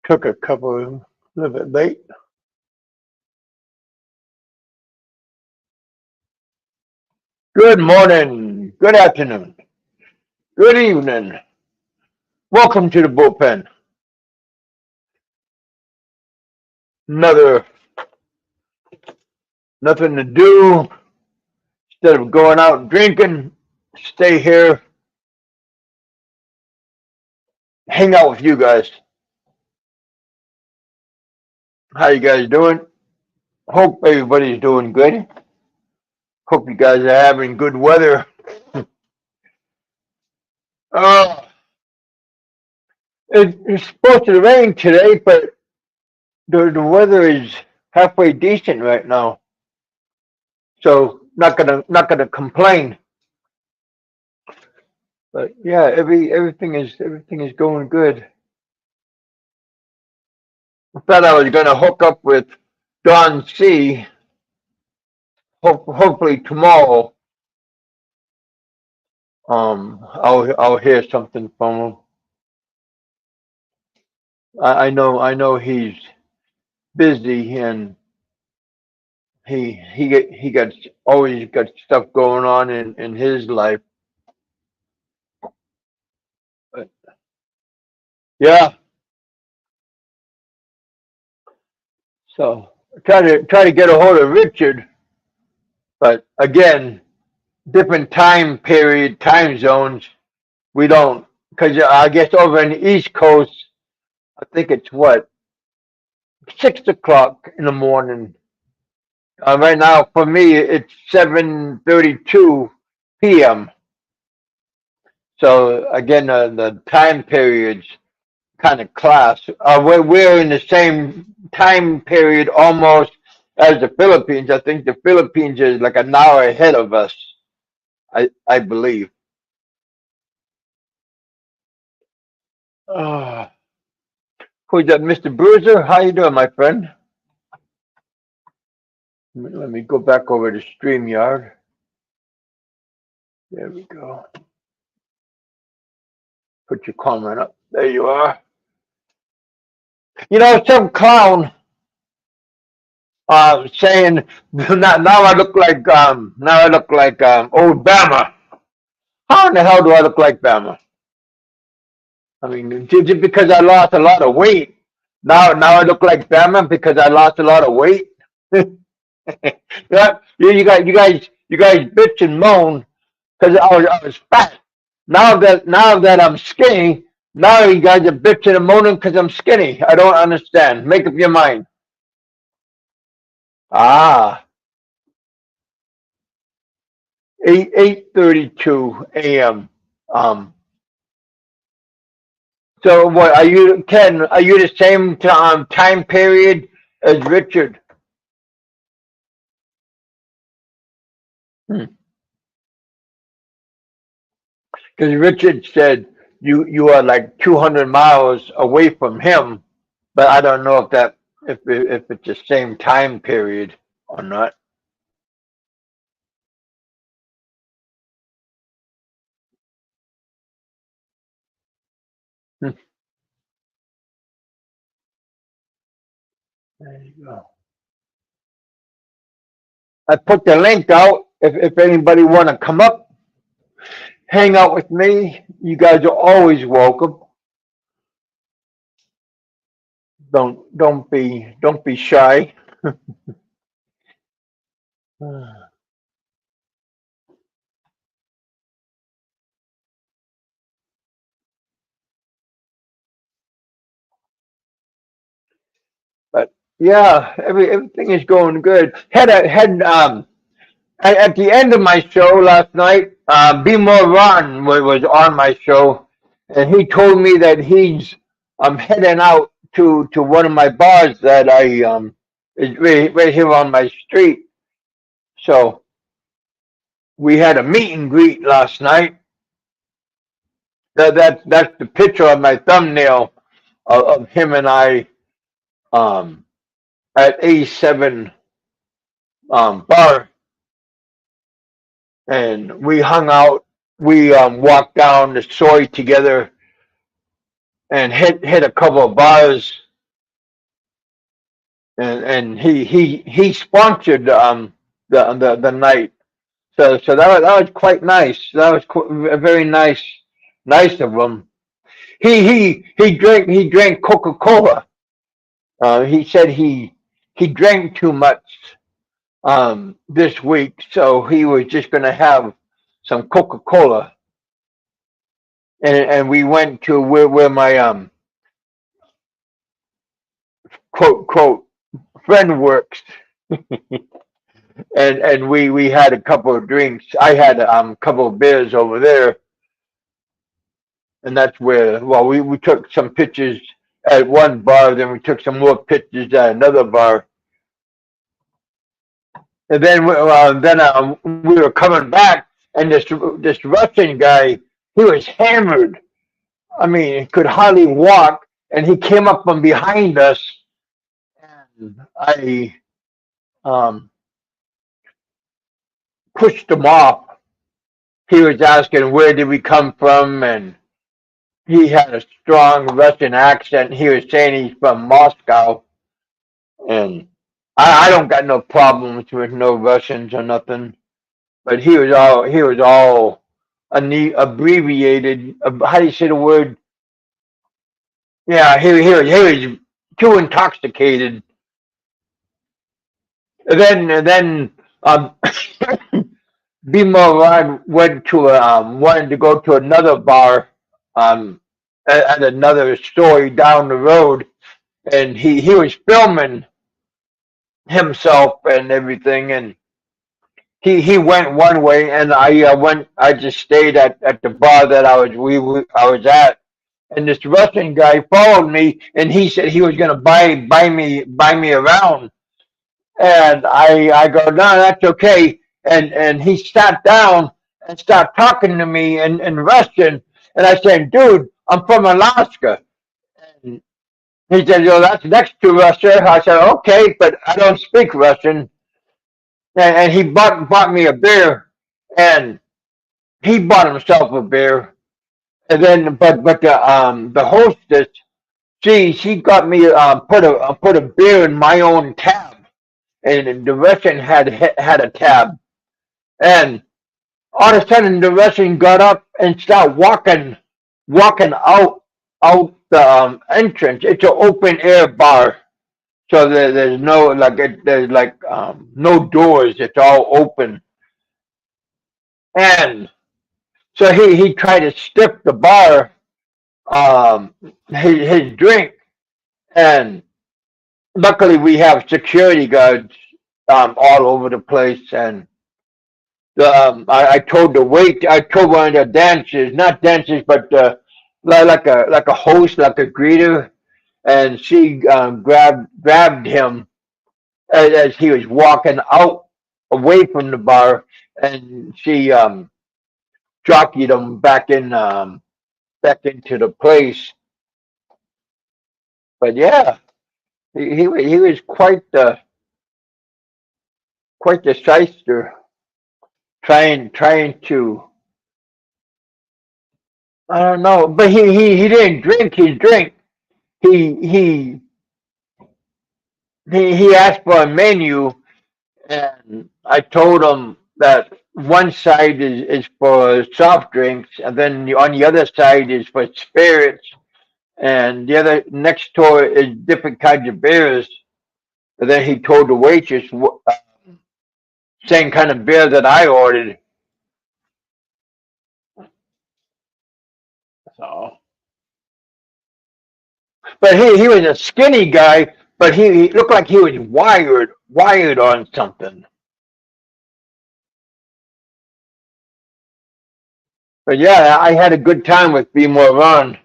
Took a little bit late. Good morning, good afternoon, good evening. Welcome to the bullpen. Another nothing to do instead of going out and drinking. Stay here, hang out with you guys. How you guys doing? Hope everybody's doing good. Hope you guys are having good weather. Uh, it's supposed to rain today, but the weather is halfway decent right now. So not gonna complain. But yeah, everything is going good. I thought I was gonna hook up with Don C. Hopefully tomorrow. I'll hear something from him. I know he's busy and he got always got stuff going on in his life. But yeah, so try to get a hold of Richard, but again, different time period, time zones. We don't because I guess over in the East Coast, I think it's what 6 o'clock in the morning. Right now, for me, it's 7:32 p.m. So again, the time periods kind of class. We're in the same time period almost as the Philippines. I think the Philippines is like an hour ahead of us. I believe. Uh, who's that, Mr. Bruiser? How you doing, my friend? Let me go back over to StreamYard. There we go. Put your comment up. There you are. Some clown saying now I look like old Bama. How in the hell do I look like Bama? I mean, just because I lost a lot of weight. Now I look like Bama because I lost a lot of weight. Yeah, you guys bitch and moan because I was fat. Now that I'm skinny, now you guys are bitching and moaning because I'm skinny. I don't understand. Make up your mind. Ah, 8:32 a.m. Um, so what are you, Ken? Are you the same time period as Richard? Because Richard said you are like 200 miles away from him, but I don't know if it's the same time period or not. Hmm, there you go. I put the link out. If anybody want to come up, hang out with me, you guys are always welcome. Don't be shy. But yeah, everything is going good. Had at the end of my show last night, Be More Ron was on my show, and he told me that he's heading out to one of my bars that I is right here on my street. So we had a meet and greet last night. That's the picture of my thumbnail of him and I um, at A7 bar, and we hung out. We walked down the soy together and hit a couple of bars. and he sponsored the night. So that was quite nice. That was very nice of him. He drank Coca Cola. He said he drank too much this week, so he was just going to have some Coca Cola. And we went to where my quote friend works, and we had a couple of drinks. I had a couple of beers over there, and that's where we took some pictures at one bar, then we took some more pictures at another bar, and then we were coming back, and this Russian guy, he was hammered. I mean, he could hardly walk, and he came up from behind us, and I um, pushed him off. He was asking where did we come from, and he had a strong Russian accent. He was saying he's from Moscow, and I don't got no problems with no Russians or nothing. But he was all abbreviated. How do you say the word? Yeah, he was too intoxicated. And then Bimo went to wanted to go to another bar um, at another store down the road, and he was filming himself and everything, and he went one way, and I just stayed at the bar that I was at, and this Russian guy followed me, and he said he was gonna buy me around, and I go, no, that's okay, and he sat down and started talking to me in Russian, and I said, dude, I'm from Alaska. And he said, "Yo, that's next to Russia." I said, "Okay, but I don't speak Russian." And he bought me a beer, and he bought himself a beer. And then, but the hostess, she got me put a beer in my own tab, and the Russian had a tab, and all of a sudden the Russian got up and started walking out the entrance. It's an open air bar. So there's no there's no doors. It's all open, and so he tried to stiff the bar, um, his drink, and luckily we have security guards all over the place, and I told one of the dancers, not dancers, but like a host, like a greeter, and she grabbed him as he was walking out away from the bar, and she jockeyed him back into the place. But yeah, he was quite the shyster, trying to, I don't know, but he didn't drink his drink. He he he asked for a menu, and I told him that one side is for soft drinks, and then on the other side is for spirits, and the other next door is different kinds of beers. And then he told the waitress same kind of beer that I ordered. So, but he was a skinny guy, but he looked like he was wired on something. But yeah, I had a good time with B. Moran.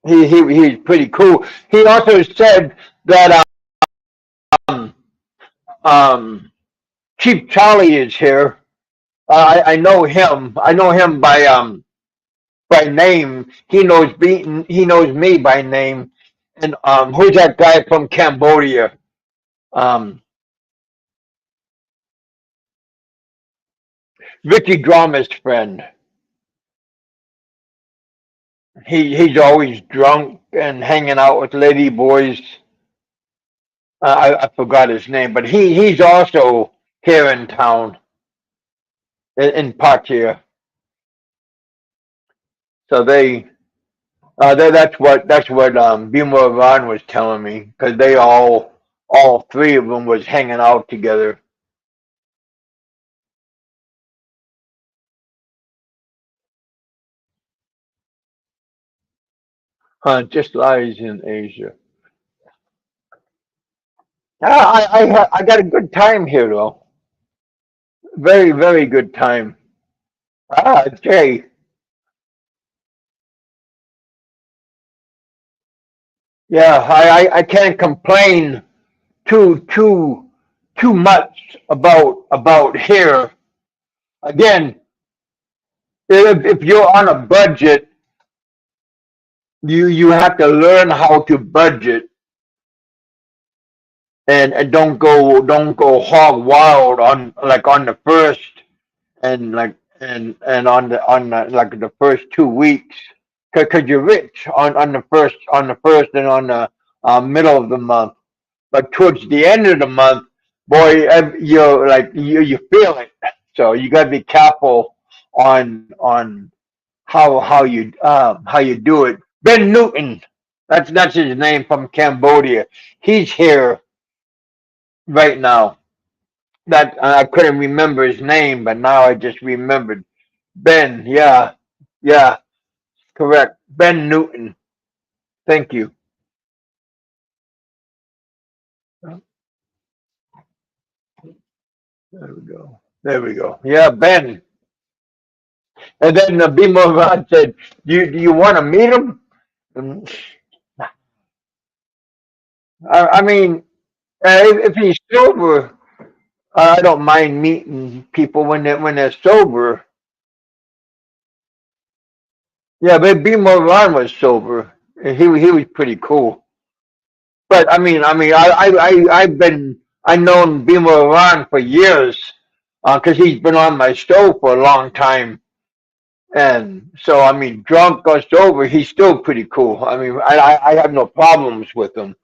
He's pretty cool. He also said that um, um, Chief Charlie is here. I know him. I know him by name. He knows me by name. And who's that guy from Cambodia? Um, Ricky Drama's friend. He's always drunk and hanging out with lady boys. I forgot his name, but he's also here in town in Patia. So that's what Bimo Ron was telling me because they all three of them was hanging out together. Just lies in Asia. I got a good time here though. Very very good time. Jay. Yeah, I can't complain too much about here. Again, if you're on a budget, you have to learn how to budget and don't go hog wild on like on the first and like and on like the first 2 weeks because you're rich on the first and on the middle of the month, but towards the end of the month, boy, you're like you feel it. So you got to be careful on how you do it. Ben Newton, that's his name from Cambodia. He's here right now. That I couldn't remember his name, but now I just remembered. Ben, yeah, yeah, correct. Ben Newton. Thank you. There we go. There we go. Yeah, Ben. And then Bimo Rod said, "Do you want to meet him?" And I mean, if he's sober, I don't mind meeting people when they're sober. Yeah, but Bimo Ron was sober. He was pretty cool. But I've known Bimo Ron for years, because he's been on my show for a long time. And so, drunk or sober, he's still pretty cool. I have no problems with him.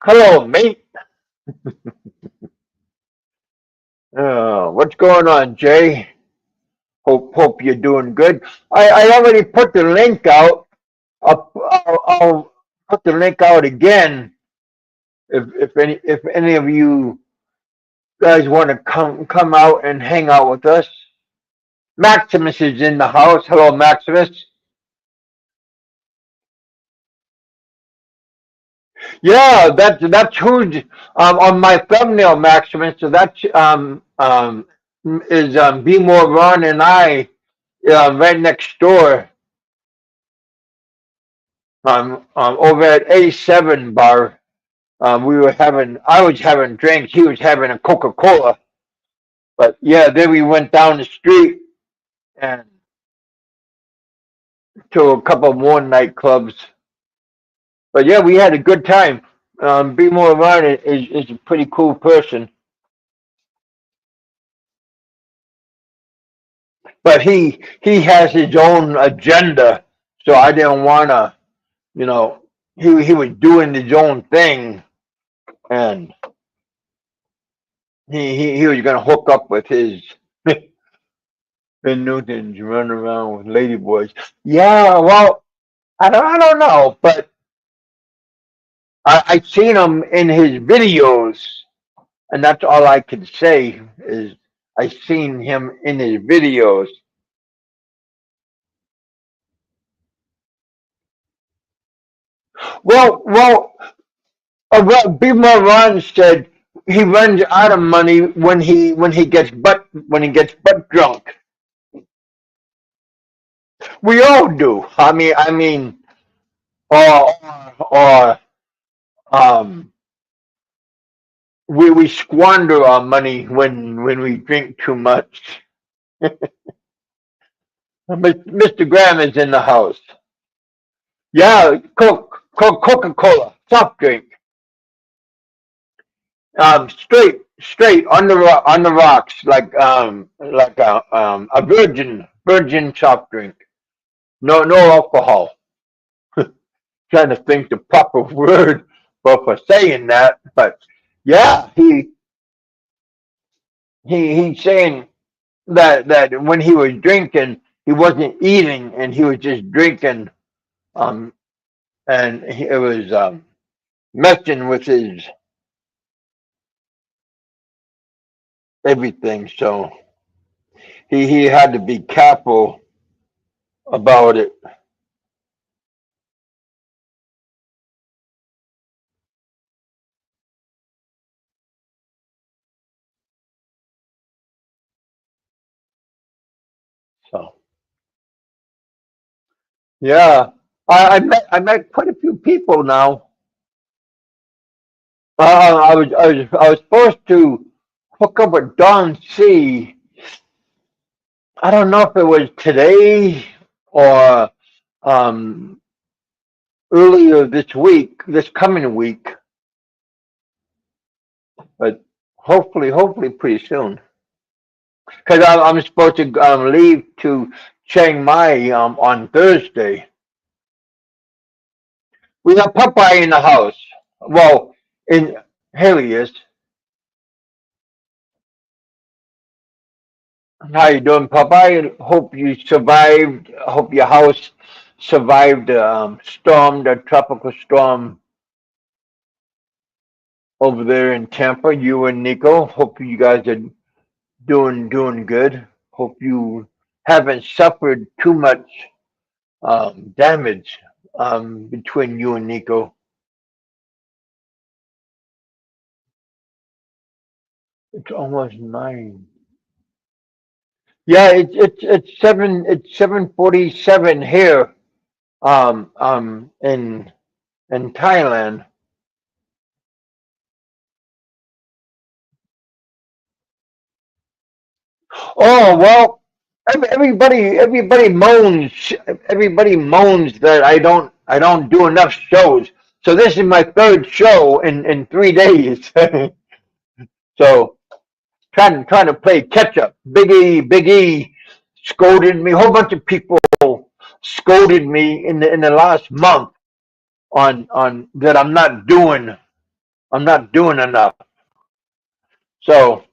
Hello, mate. What's going on, Jay? Hope you're doing good. I already put the link out. I'll put the link out again if any of you guys want to come out and hang out with us. Maximus is in the house. Hello, Maximus. Yeah, that's who's on my thumbnail, Maximus. So that's is Be More Ron and I, right next door, over at A7 bar. I was having drinks. He was having a Coca Cola. But yeah, then we went down the street and to a couple more nightclubs. But yeah, we had a good time. Be More Ron is a pretty cool person. But he has his own agenda, so I didn't want to, you know, he was doing his own thing, and he was gonna hook up with his Ben Newton's running around with ladyboys. Yeah, well, I don't know, but I seen him in his videos, and that's all I can say is I seen him in his videos. Well, Big Ron said he runs out of money when he gets butt drunk. We all do. Or um, we squander our money when we drink too much. Mr. Graham is in the house. Yeah, Coca Cola, soft drink, straight. straight on the rocks, like a virgin soft drink. No alcohol. Trying to think the proper word for saying that, but yeah, he's saying that when he was drinking, he wasn't eating and he was just drinking, um, and it was messing with his everything. So he had to be careful about it. So yeah, I met quite a few people now. I was supposed to hook up with Don C. I don't know if it was today or um, earlier this week, this coming week, but hopefully pretty soon. Because I'm supposed to leave to Chiang Mai on Thursday. We got Popeye in the house. Well, in here he is. How you doing, Popeye? Hope you survived. Hope your house survived the storm, the tropical storm over there in Tampa. You and Nico. Hope you guys are doing good. Hope you haven't suffered too much damage between you and Nico. It's almost 9. Yeah, it's 7:47 here in Thailand. Oh well, everybody moans that I don't do enough shows. So this is my third show in 3 days. So trying to play catch up. Big E scolded me. A whole bunch of people scolded me in the last month on that I'm not doing enough. So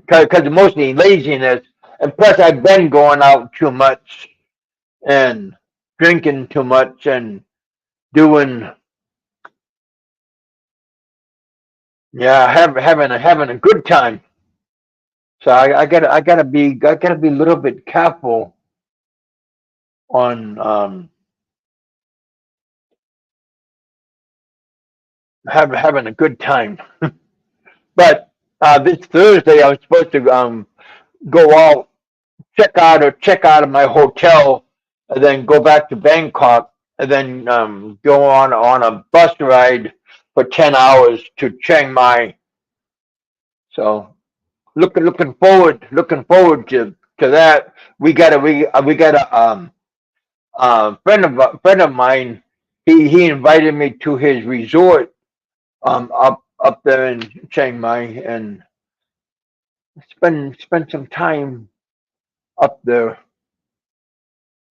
because mostly laziness, and plus I've been going out too much and drinking too much and doing yeah having a good time. So I gotta be a little bit careful on having a good time. But this Thursday I was supposed to go out check out of my hotel and then go back to Bangkok and then go on a bus ride for 10 hours to Chiang Mai. So looking forward to that. We got a friend of mine. He invited me to his resort up there in Chiang Mai and spend some time up there.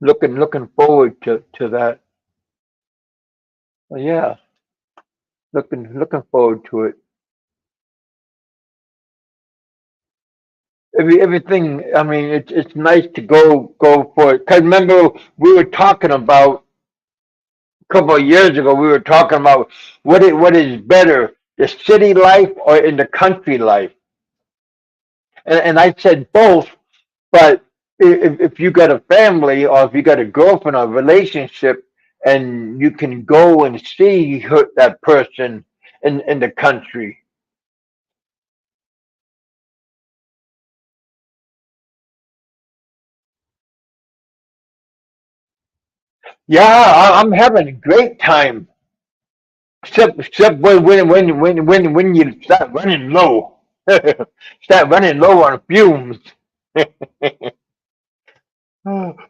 Looking forward to that. Well, yeah, looking forward to it. Everything. I mean, it's nice to go for it. Cause remember we were talking about a couple of years ago. We were talking about what is better, the city life or in the country life. And I said both. But if you got a family or if you got a girlfriend or a relationship, and you can go and see that person in the country. Yeah, I'm having a great time. Except when you start running low, start running low on fumes.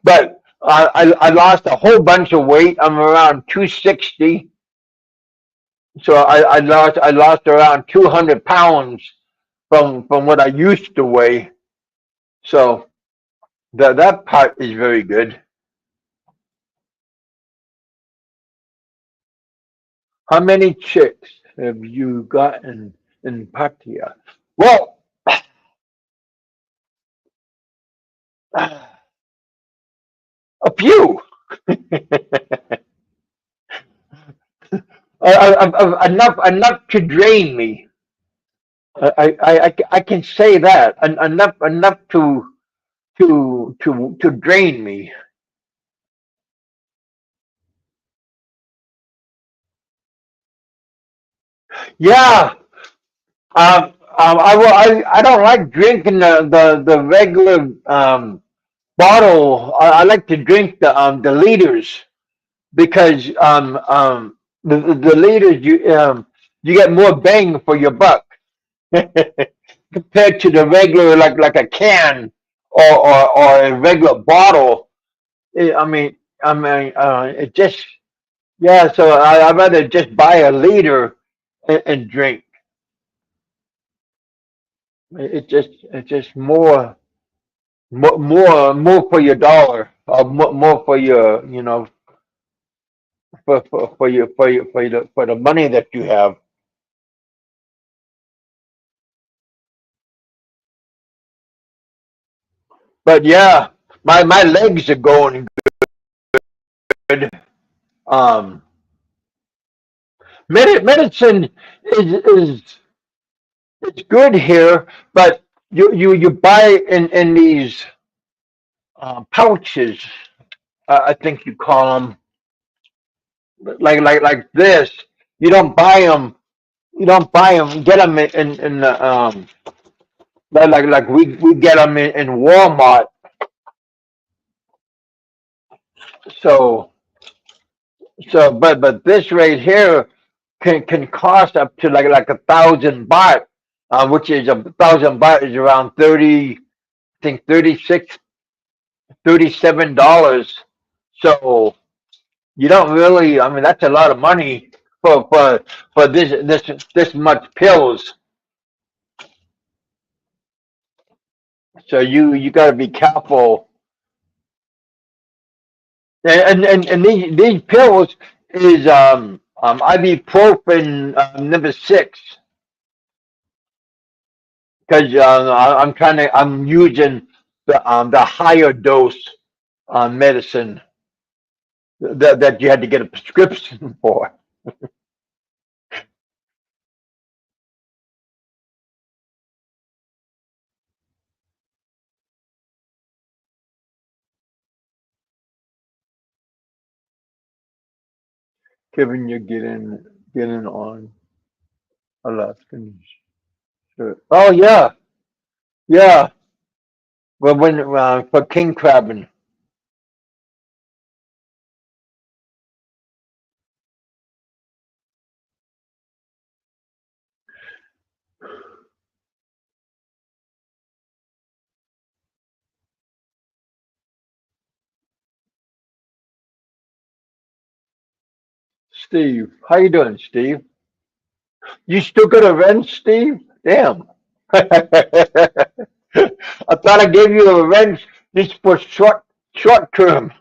But I lost a whole bunch of weight. I'm around 260, so I lost around 200 pounds from what I used to weigh. So that part is very good. How many chicks have you gotten in Pattaya? Well, a few. Enough to drain me. I can say that enough to drain me. Yeah. I don't like drinking the regular bottle. I like to drink the liters because the liters you get more bang for your buck compared to the regular like a can or a regular bottle. It just yeah. So I'd rather just buy a liter and drink. It's just more for your dollar, or more for your for the money that you have. But yeah, my legs are going good. Um, medicine is it's good here, but you buy in these pouches. I think you call them like this. You don't buy them. You don't buy them. Get them in the like we get them in Walmart. So but this right here can cost up to like 1,000 baht, which is 1,000 baht is around 30, I think 36, $37. So you don't really, I mean, that's a lot of money for this much pills. So you got to be careful. And these pills is ibuprofen number six because I'm using the higher dose medicine that you had to get a prescription for. Kevin, you're getting on Alaskan. Sure. Oh yeah, yeah. Well, when for king crabbing, Steve. How you doing, Steve? You still got a wrench, Steve? Damn. I thought I gave you a wrench just for short term,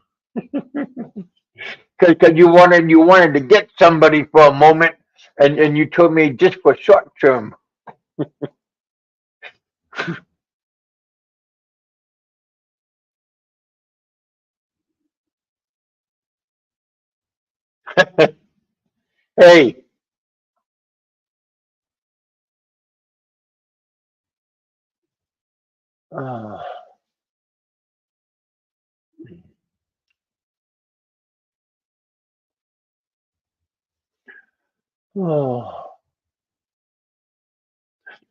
because you wanted to get somebody for a moment, and you told me just for short term. Hey, uh, oh.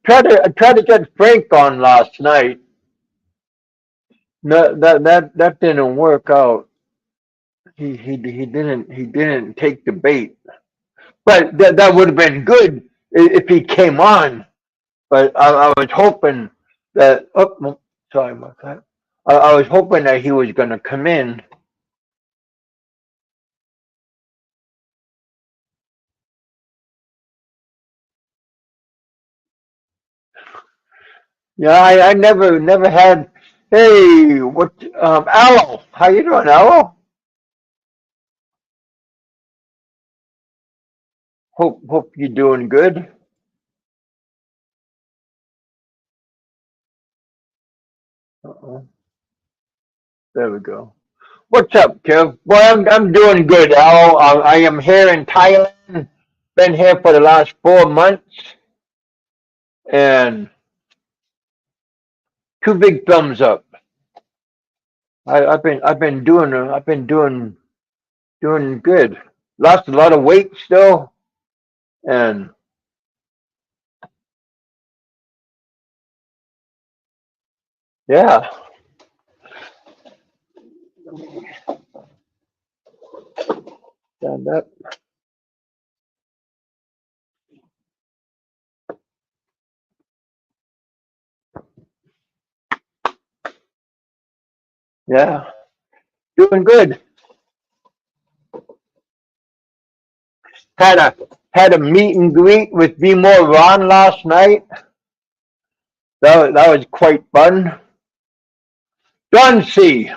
I tried to get Frank on last night. No, that didn't work out. He didn't take the bait. But that would have been good if he came on. But I was hoping that. Oh, no, sorry about that. I was hoping that he was going to come in. Yeah, I never had. Hey, what? Aloe, how you doing, Aloe? Hope you're doing good. Uh-oh, there we go. What's up, Kev? Well, I'm doing good, Aloe. I am here in Thailand. Been here for the last 4 months, and two big thumbs up. I've been doing good. Lost a lot of weight still, and yeah, stand up. Yeah, doing good. Had a had a meet and greet with Be More Ron last night. That was quite fun. Don C.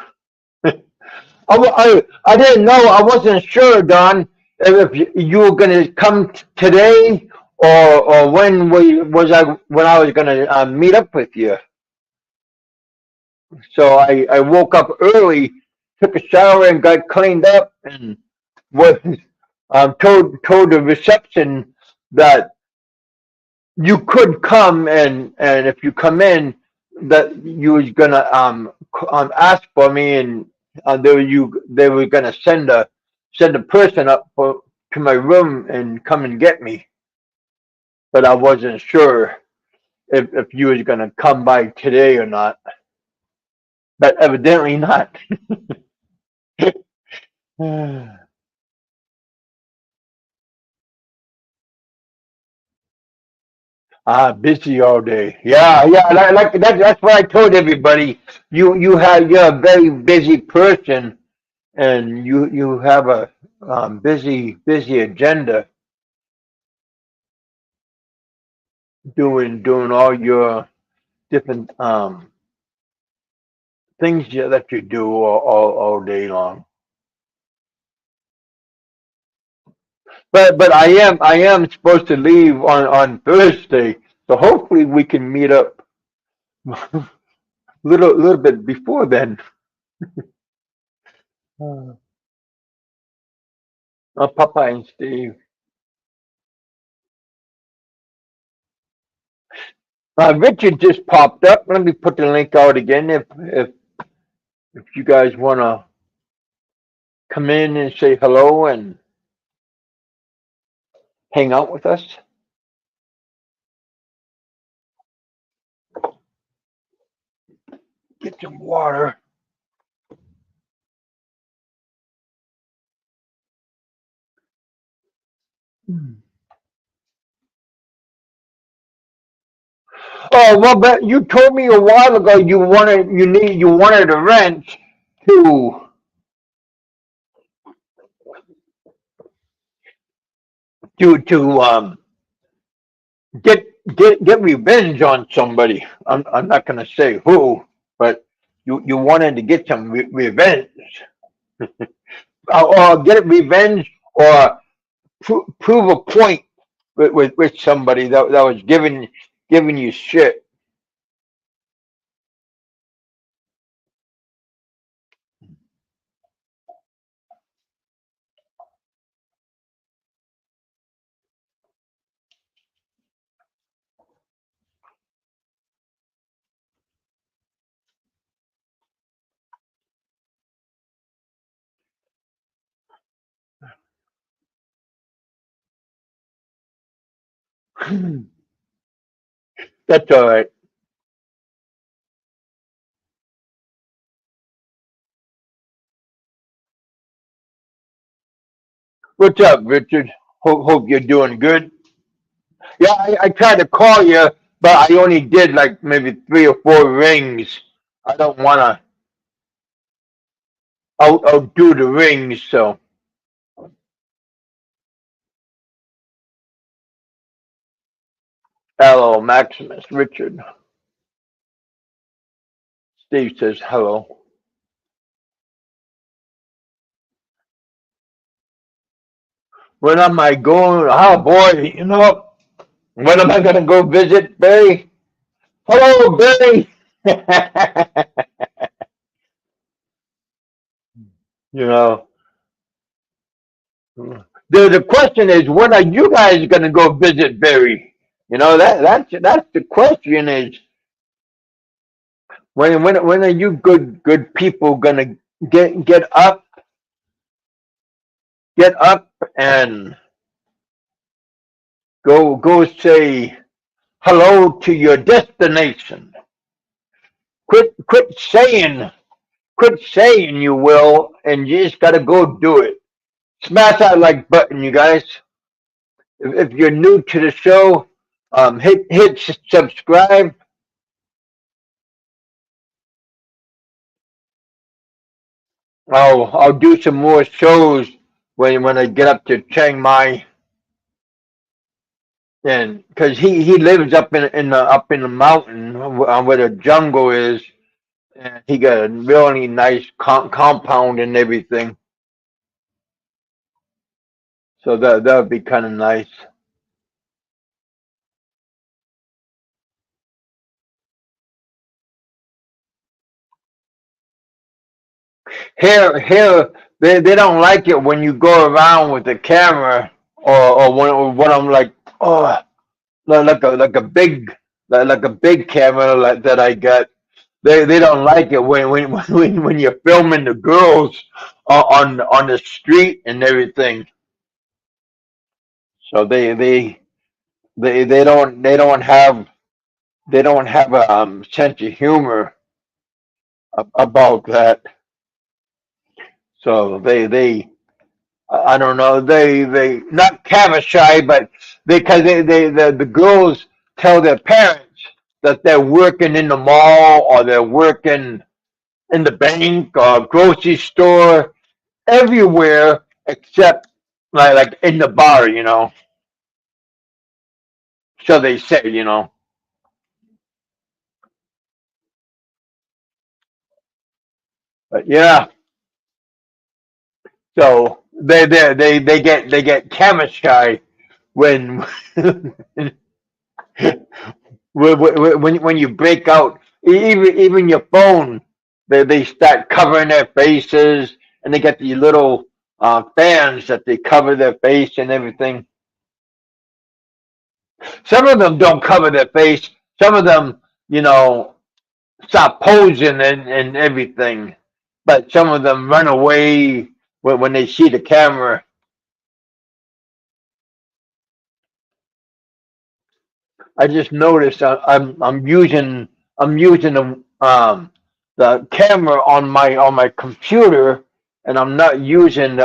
I didn't know. I wasn't sure, Don, if you were going to come today or when I was going to meet up with you. So I woke up early, took a shower, and got cleaned up, and was told the reception that you could come, and if you come in, that you was gonna ask for me, and they were gonna send a person up to my room and come and get me, but I wasn't sure if you was gonna come by today or not, but evidently not. Busy all day. Yeah, yeah. Like that. That's what I told everybody. You're a very busy person, and you have a busy agenda, doing all your different things that you do all day long. But I am supposed to leave on Thursday, so hopefully we can meet up little bit before then. Popeye and Steve. Richard just popped up. Let me put the link out again. If you guys want to come in and say hello and hang out with us, get some water. Oh well, but you told me a while ago you wanted a wrench to to get get revenge on somebody. I'm not gonna say who, but you wanted to get some revenge, or get revenge, or prove a point with somebody that was giving you shit. That's all right. What's up, Richard? Hope you're doing good. Yeah, I tried to call you, but I only did like maybe 3 or 4 rings. I don't want to outdo the rings, so hello, Maximus, Richard. Steve says hello. When am I going? Oh boy, when am I going to go visit Barry? Hello, Barry. you know, the question is, when are you guys going to go visit Barry? That's the question is when are you good people going to get up and go say hello to your destination. Quit saying you will, and you just gotta go do it. Smash that like button, you guys. If you're new to the show, hit subscribe. I'll do some more shows when I get up to Chiang Mai, and because he lives up in the mountain where the jungle is, and he got a really nice compound and everything. So that would be kind of nice. Here, they don't like it when you go around with the camera, or when I'm like, oh, like a big like a big camera that I got. They don't like it when you're filming the girls on the street and everything. So they don't have a sense of humor about that. So I don't know. They not camera shy, but because the girls tell their parents that they're working in the mall, or they're working in the bank or grocery store, everywhere except like in the bar. So they say. But yeah, so they get camera shy when when you break out, even your phone, they start covering their faces, and they get these little fans that they cover their face and everything. Some of them don't cover their face. Some of them, start posing and everything. But some of them run away when they see the camera. I just noticed I'm using the camera on my computer, and I'm not using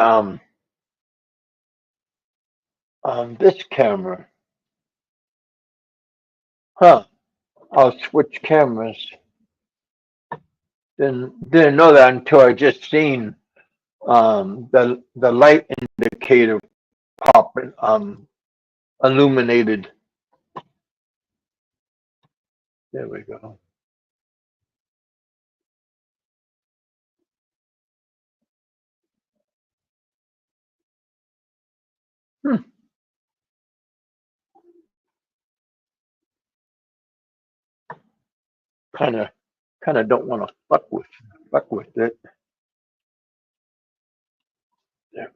this camera. Huh? I'll switch cameras. Didn't know that until I just seen the light indicator pop illuminated. There we go. Hmm. Kind of don't want to fuck with it. There.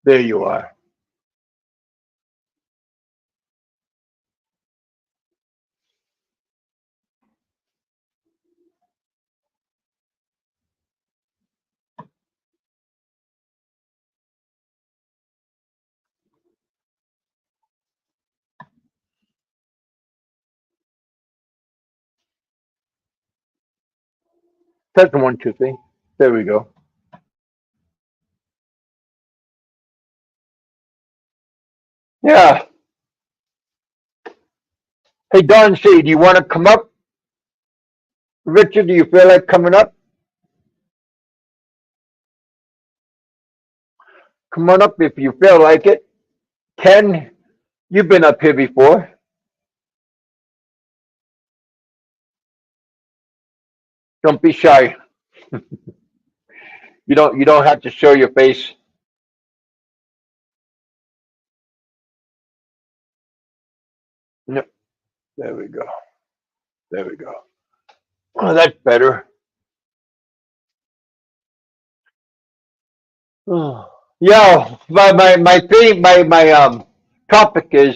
There you are. That's one, two, three. There we go. Yeah. Hey, Don C, do you want to come up? Richard, do you feel like coming up? Come on up if you feel like it. Ken, you've been up here before. Don't be shy. You don't have to show your face. No, there we go. There we go. Oh, that's better. Oh. Yeah, my theme, my topic is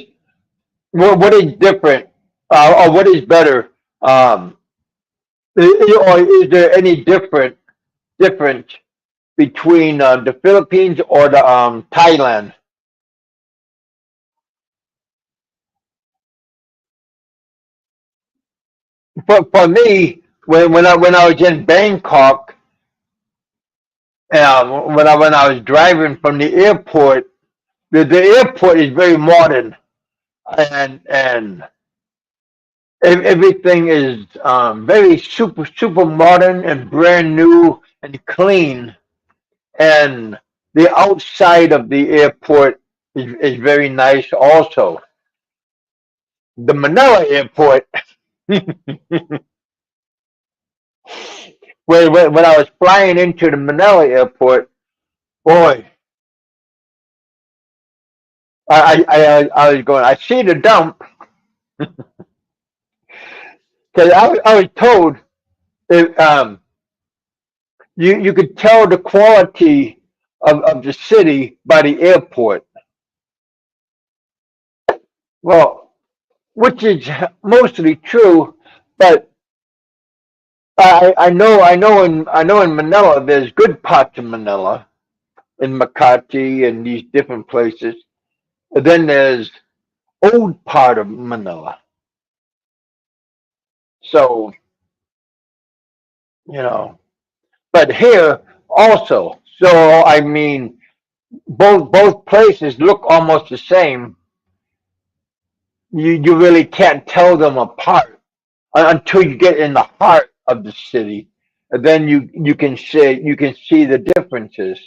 what is different, or what is better, or is there any difference between the Philippines or the Thailand? For me, when I was in Bangkok, when I was driving from the airport, the airport is very modern, and everything is very super modern and brand new and clean. And the outside of the airport is very nice also. The Manila airport, when I was flying into the Manila airport, boy, I was going. I see the dump because I was told that you could tell the quality of the city by the airport. Well, which is mostly true, but I know in Manila there's good parts of Manila, in Makati and these different places. But then there's old part of Manila. So, you know, but here also. So I mean, both places look almost the same. You really can't tell them apart until you get in the heart of the city. And then you can see the differences.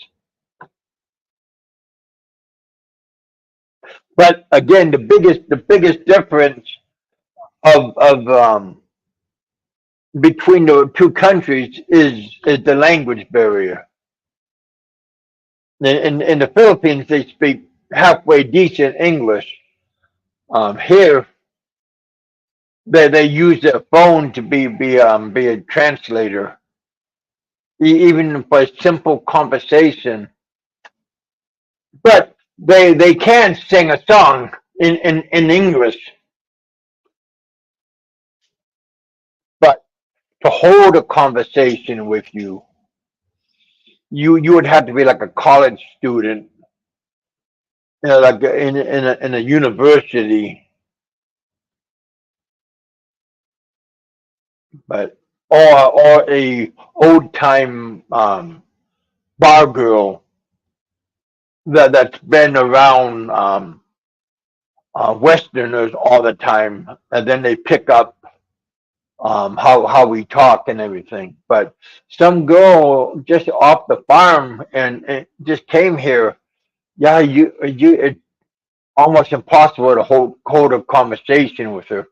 But again, the biggest difference of between the two countries is the language barrier. In the Philippines, they speak halfway decent English. Here, they use their phone to be a translator, even for a simple conversation. But they can sing a song in English, but to hold a conversation with you, you would have to be like a college student, like in a university, but or a old time bar girl that's been around Westerners all the time, and then they pick up how we talk and everything. But some girl just off the farm and just came here. Yeah, it's almost impossible to hold a conversation with her.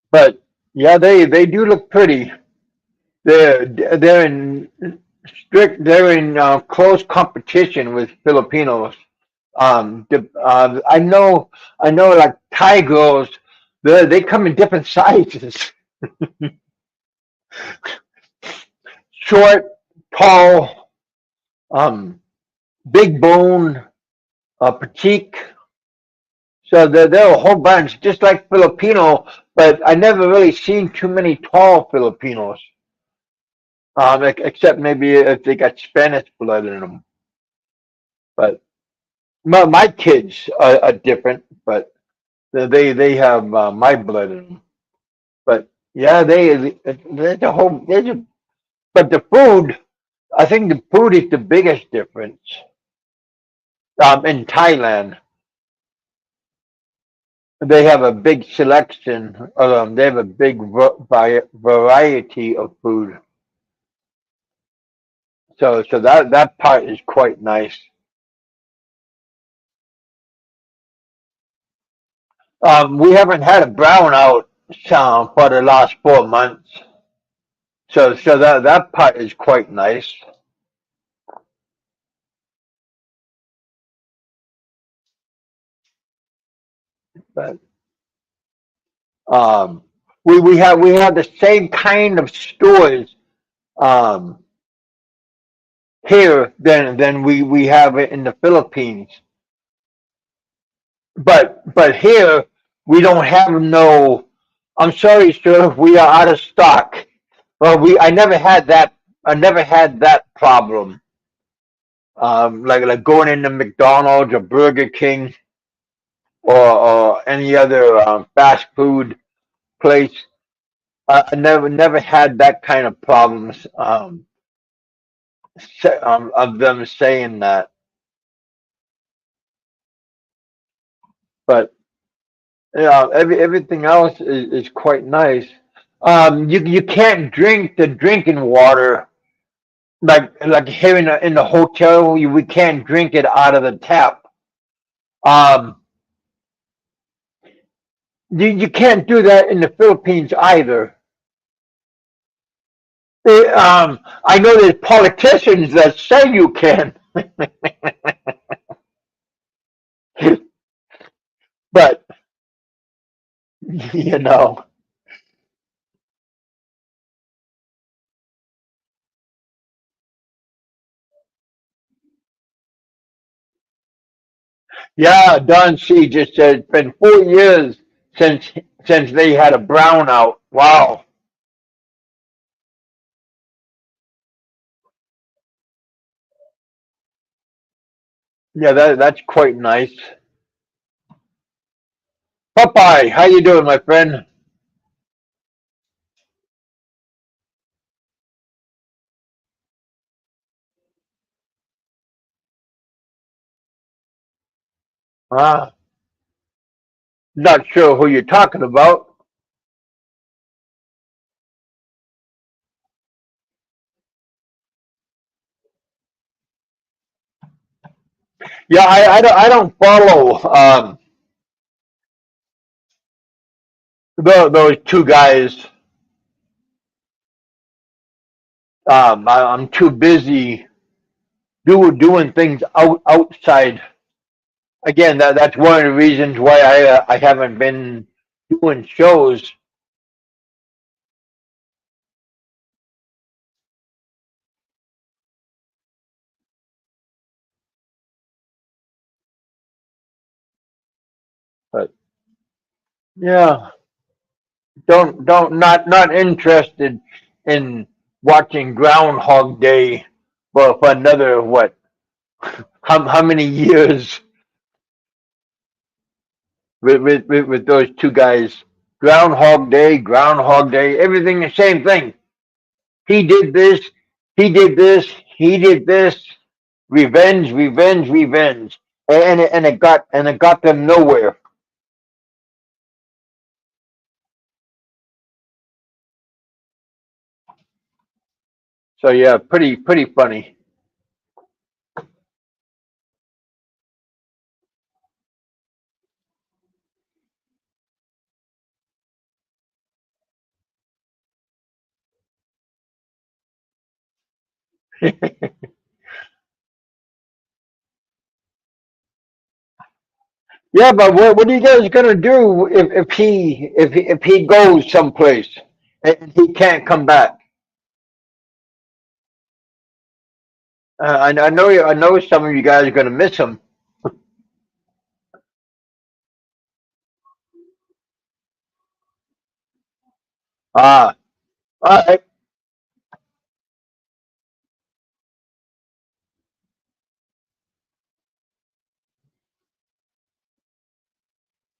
But yeah, they do look pretty. They're in close competition with Filipinos. I know like Thai girls, they come in different sizes: short, tall, um, big bone, petite. So there are a whole bunch, just like Filipino. But I never really seen too many tall Filipinos, except maybe if they got Spanish blood in them. But my kids are different, but they have my blood in them. But yeah, there's a whole but the food, I think the food is the biggest difference. In Thailand, they have a big selection of them. They have a big variety of food. So that part is quite nice. We haven't had a brownout for the last 4 months, so that part is quite nice. But um, we have the same kind of stores um, here than we have it in the Philippines. But here we don't have no. I'm sorry, sir, we are out of stock. Well, we I never had that. I never had that problem. Like going into McDonald's or Burger King or any other fast food place. I never had that kind of problems of them saying that. But everything else is quite nice. You can't drink the drinking water like here in the hotel. We can't drink it out of the tap. Um, you can't do that in the Philippines either. I know there's politicians that say you can, but you know, yeah. Don C just said it's been 4 years since since they had a brownout. Wow. Yeah, that's quite nice. Popeye, how you doing, my friend? Ah, not sure who you're talking about. Yeah, I don't follow those two guys. I'm too busy doing things outside. Again, that's one of the reasons why I haven't been doing shows. But yeah, don't not interested in watching Groundhog Day for another what? How many years with those two guys? Groundhog Day, everything the same thing. He did this, he did this, he did this. Revenge, revenge, revenge, and it got them nowhere. So yeah, pretty funny. Yeah, but what are you guys gonna do if he goes someplace and he can't come back? I know some of you guys are gonna miss him. Ah, all right.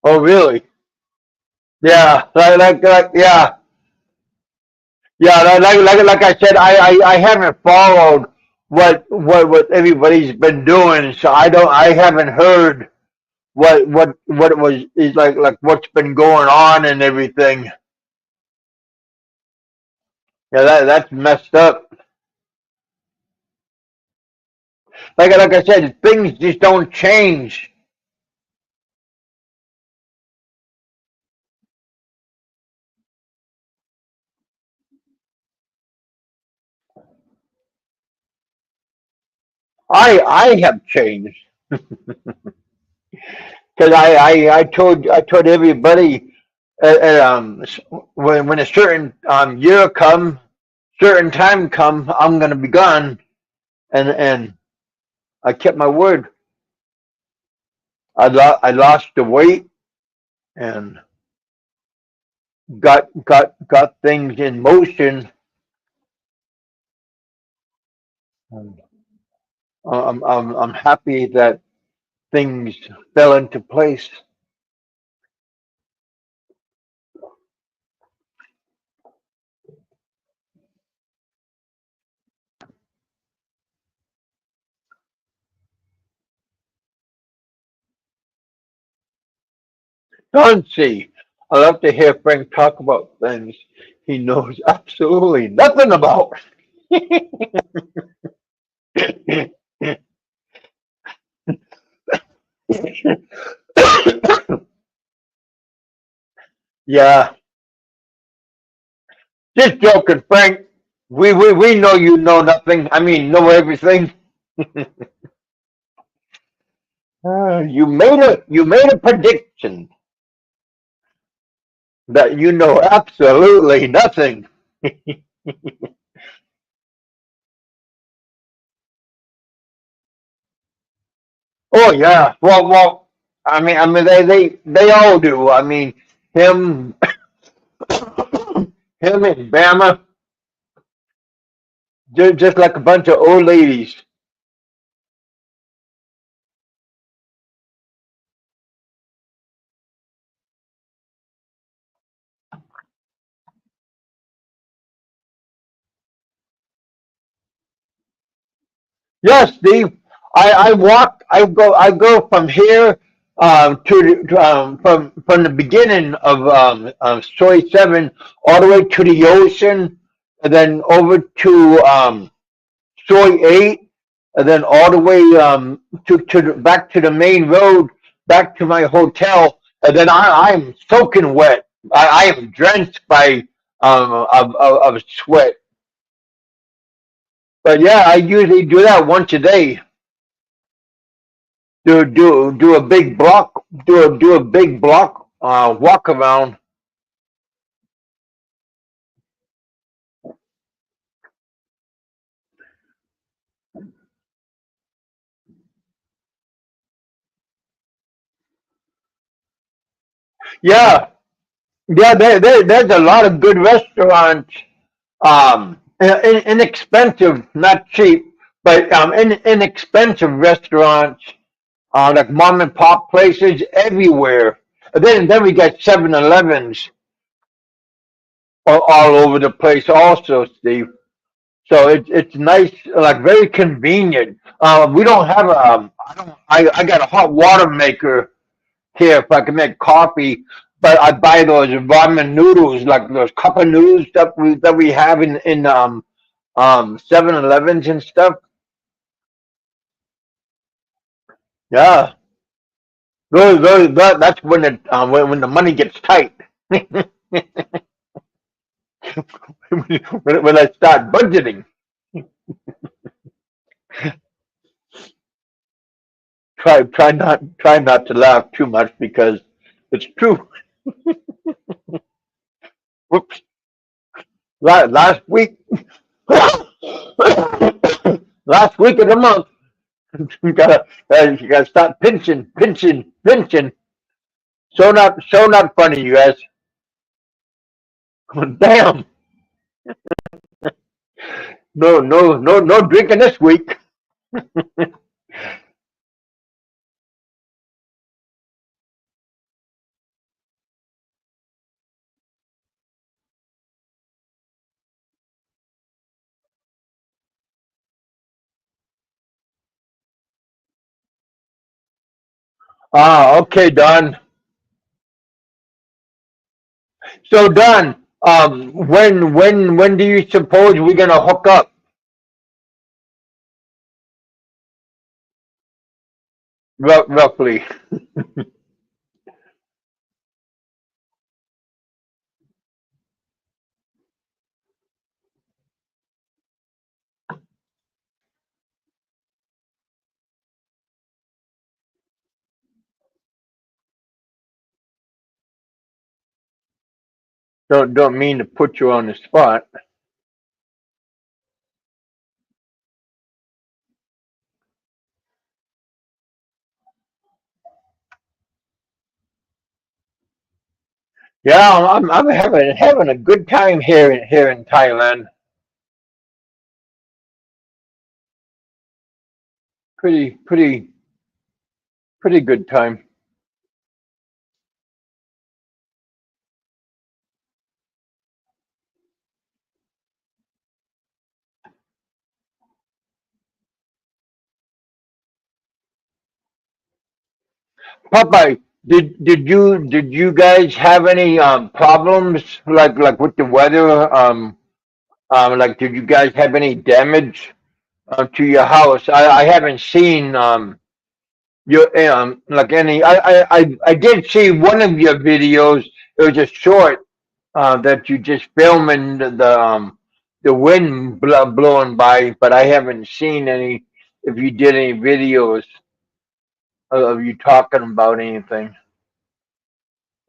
Oh, really? Yeah, yeah, yeah. Like I said, I haven't followed what everybody's been doing. So I haven't heard what it was is like what's been going on and everything. Yeah, that's messed up. Like I said, things just don't change. I have changed because I told everybody when a certain year come, certain time come, I'm gonna be gone, and I kept my word. I lost the weight and got things in motion. And I'm happy that things fell into place. Don't see. I love to hear Frank talk about things he knows absolutely nothing about. Yeah, just joking, Frank. We know you know nothing. I mean, know everything. You made a prediction that you know absolutely nothing. Oh yeah. Well. I mean, they all do. I mean, him, him and Bama, they're just like a bunch of old ladies. Yes, Steve. I walk. I go from here from the beginning of Soy Seven all the way to the ocean, and then over to Soy 8, and then all the way back to the main road, back to my hotel, and then I'm soaking wet. I am drenched by of sweat. But yeah, I usually do that once a day. Do a big block, do a big block walk around. Yeah, yeah. There's a lot of good restaurants. Inexpensive, not cheap, but inexpensive restaurants, like mom and pop places everywhere. And then we got 7-Elevens all over the place also, Steve. So it's nice, like very convenient. We don't have I got a hot water maker here if I can make coffee, but I buy those ramen noodles, like those cup of noodles that we have in 7-Elevens and stuff. Yeah, that's when when the money gets tight. when I start budgeting. Try not to laugh too much because it's true. Whoops. Last week, last week of the month, you gotta start pinching. So not funny, you guys. Damn. No drinking this week. Ah, okay, Don. So, Don, when do you suppose we're gonna hook up? Roughly. Don't mean to put you on the spot. Yeah, I'm having a good time here in Thailand. Pretty pretty pretty good time. Popeye, did you guys have any problems like with the weather? Like did you guys have any damage to your house? I haven't seen your like any. I did see one of your videos. It was a short that you just filming the wind blowing by, but I haven't seen any. If you did any videos of you talking about anything,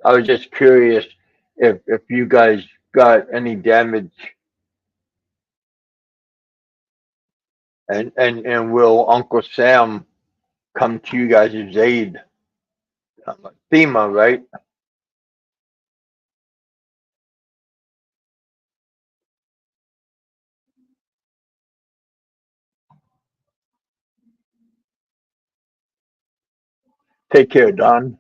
I was just curious if you guys got any damage, and will Uncle Sam come to you guys' aid? FEMA, right? Take care, Don.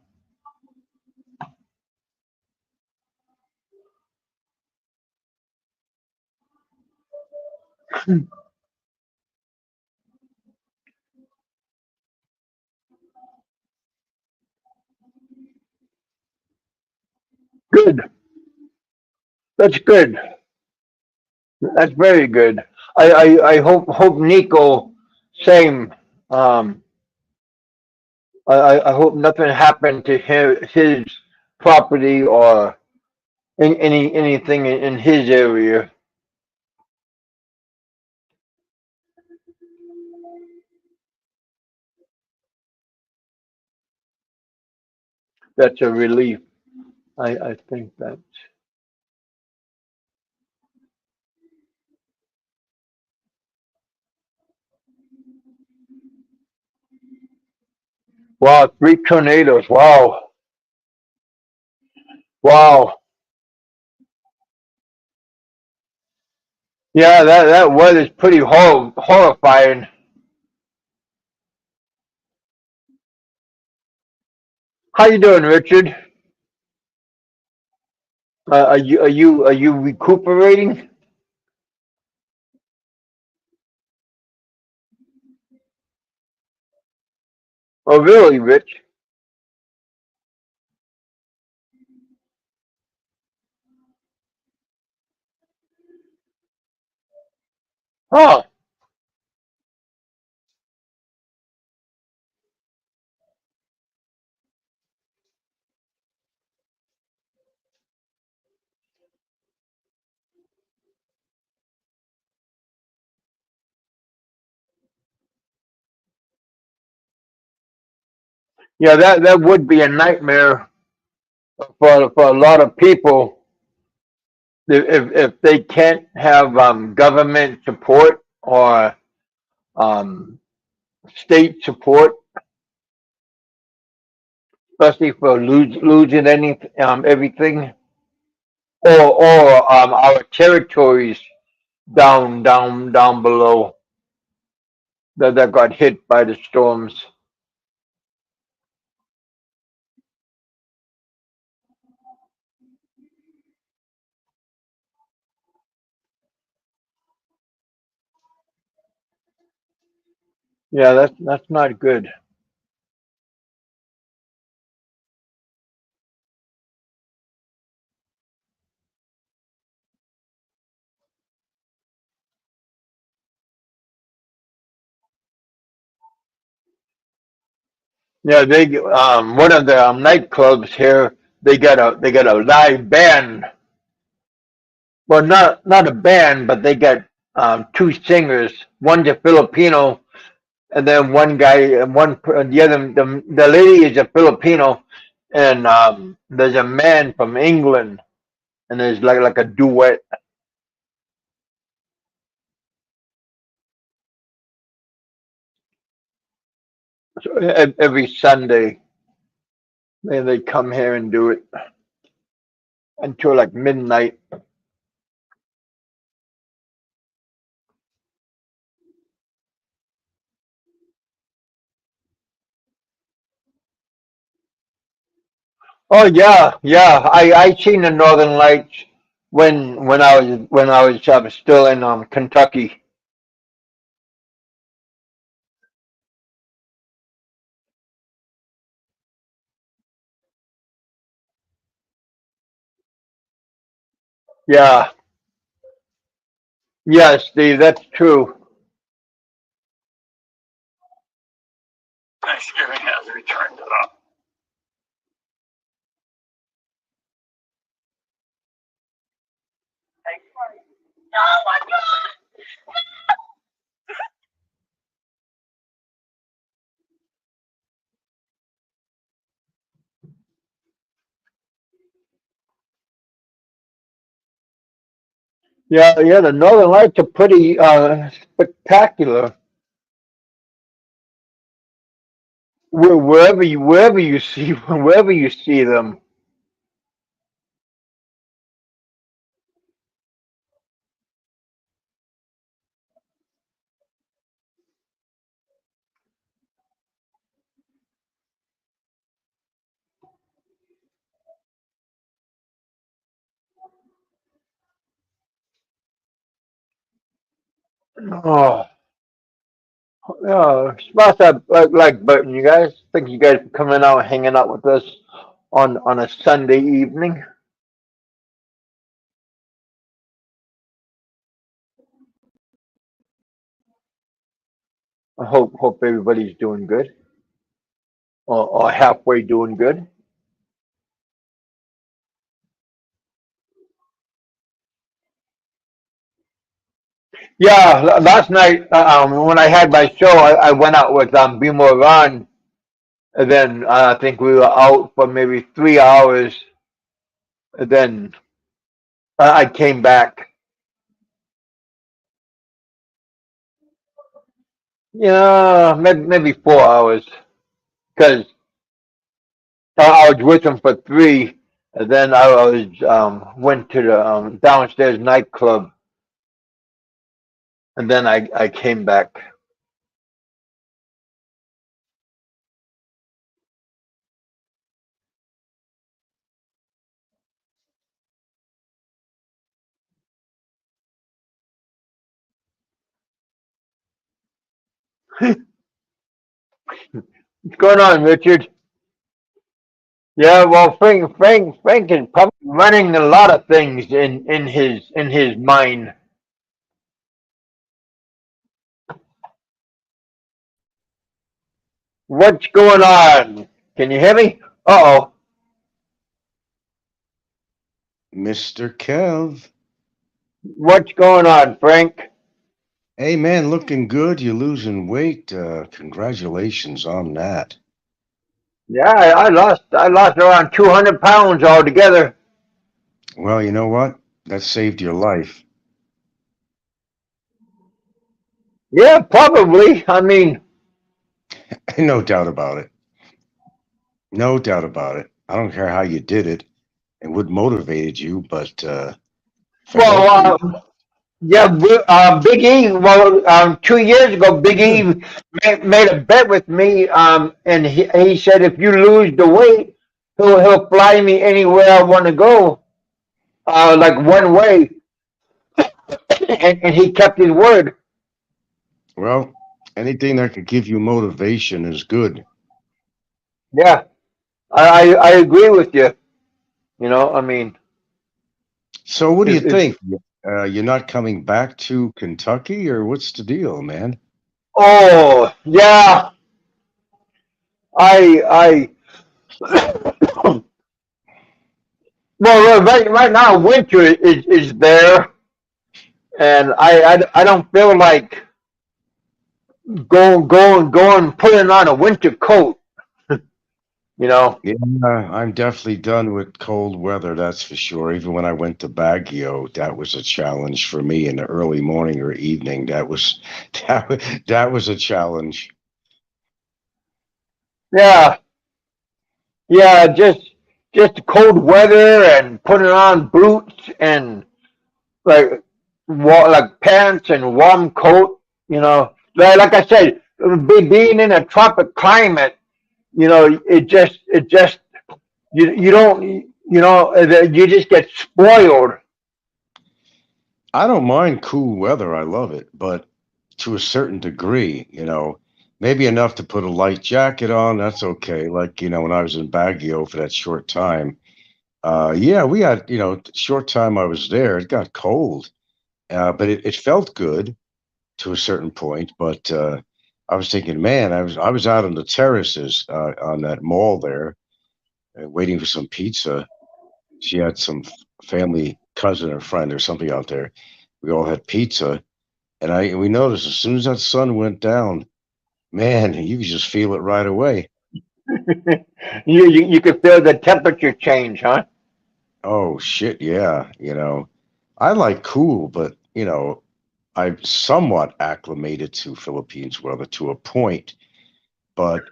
Good. That's good. That's very good. I hope Nico same. Um, I hope nothing happened to his property or anything in his area. That's a relief. I think that. Wow, three tornadoes. Wow, wow. Yeah, that weather's pretty horrifying. How you doing, Richard? Are you recuperating? Oh, really, Rich? Huh? Yeah, that would be a nightmare for a lot of people if they can't have government support or um, state support, especially for losing everything, or our territories down below that got hit by the storms. Yeah, that's not good. Yeah, they one of the nightclubs here. They got a live band. Well, not a band, but they got two singers. One's a Filipino, and then one guy, the other, the lady is a Filipino, and there's a man from England, and there's like a duet. So every Sunday, they come here and do it until like midnight. Oh yeah, yeah. I seen the Northern Lights when I was still in Kentucky. Yeah, yeah, Steve, that's true. Thanksgiving has returned it up. Yeah, yeah, the Northern Lights are pretty spectacular. Wherever you see wherever you see them. Oh, yeah, spots like Burton. You guys think you guys coming out and hanging out with us on a Sunday evening? I hope everybody's doing good or halfway doing good. Yeah, last night when I had my show, I went out with Bimo Ron, and then I think we were out for maybe 3 hours, and then I came back. Yeah, maybe 4 hours, because I was with him for three, and then I was went to the downstairs nightclub, and then I came back. What's going on, Richard? Yeah, well, Frank is probably running a lot of things in his mind. What's going on? Can you hear me? Uh-oh. Mr. Kev. What's going on, Frank? Hey, man, looking good. You're losing weight. Congratulations on that. Yeah, I lost around 200 pounds altogether. Well, you know what? That saved your life. Yeah, probably. I mean, No doubt about it. No doubt about it. I don't care how you did it and what motivated you, but for well, health reasons. yeah, Big E. Well, 2 years ago, Big E made a bet with me, and he said if you lose the weight, he'll fly me anywhere I want to go, like one way, and he kept his word. Well, anything that could give you motivation is good. Yeah, I agree with you. I mean, So, what do you it's think? You're not coming back to Kentucky, or what's the deal, man? oh yeah. I well, right now winter is there, and I don't feel like going putting on a winter coat. You know. Yeah, I'm definitely done with cold weather, that's for sure. Even when I went to Baguio, that was a challenge for me in the early morning or evening. That was a challenge. Yeah, yeah, just cold weather and putting on boots and like like pants and warm coat. You know, like I said, being in a tropic climate, you know, it just you don't you just get spoiled. I don't mind cool weather. I love it, but to a certain degree, maybe enough to put a light jacket on. That's okay. Like, when I was in Baguio for that short time, yeah, we had, short time I was there, it got cold, but it felt good to a certain point. But I was thinking, man, I was out on the terraces on that mall there, waiting for some pizza. She had some family cousin or friend or something out there. We all had pizza, and I we noticed as soon as that sun went down, man, you could just feel it right away. You can feel the temperature change, huh? Oh shit, yeah. I like cool, but I've somewhat acclimated to Philippines weather to a point. But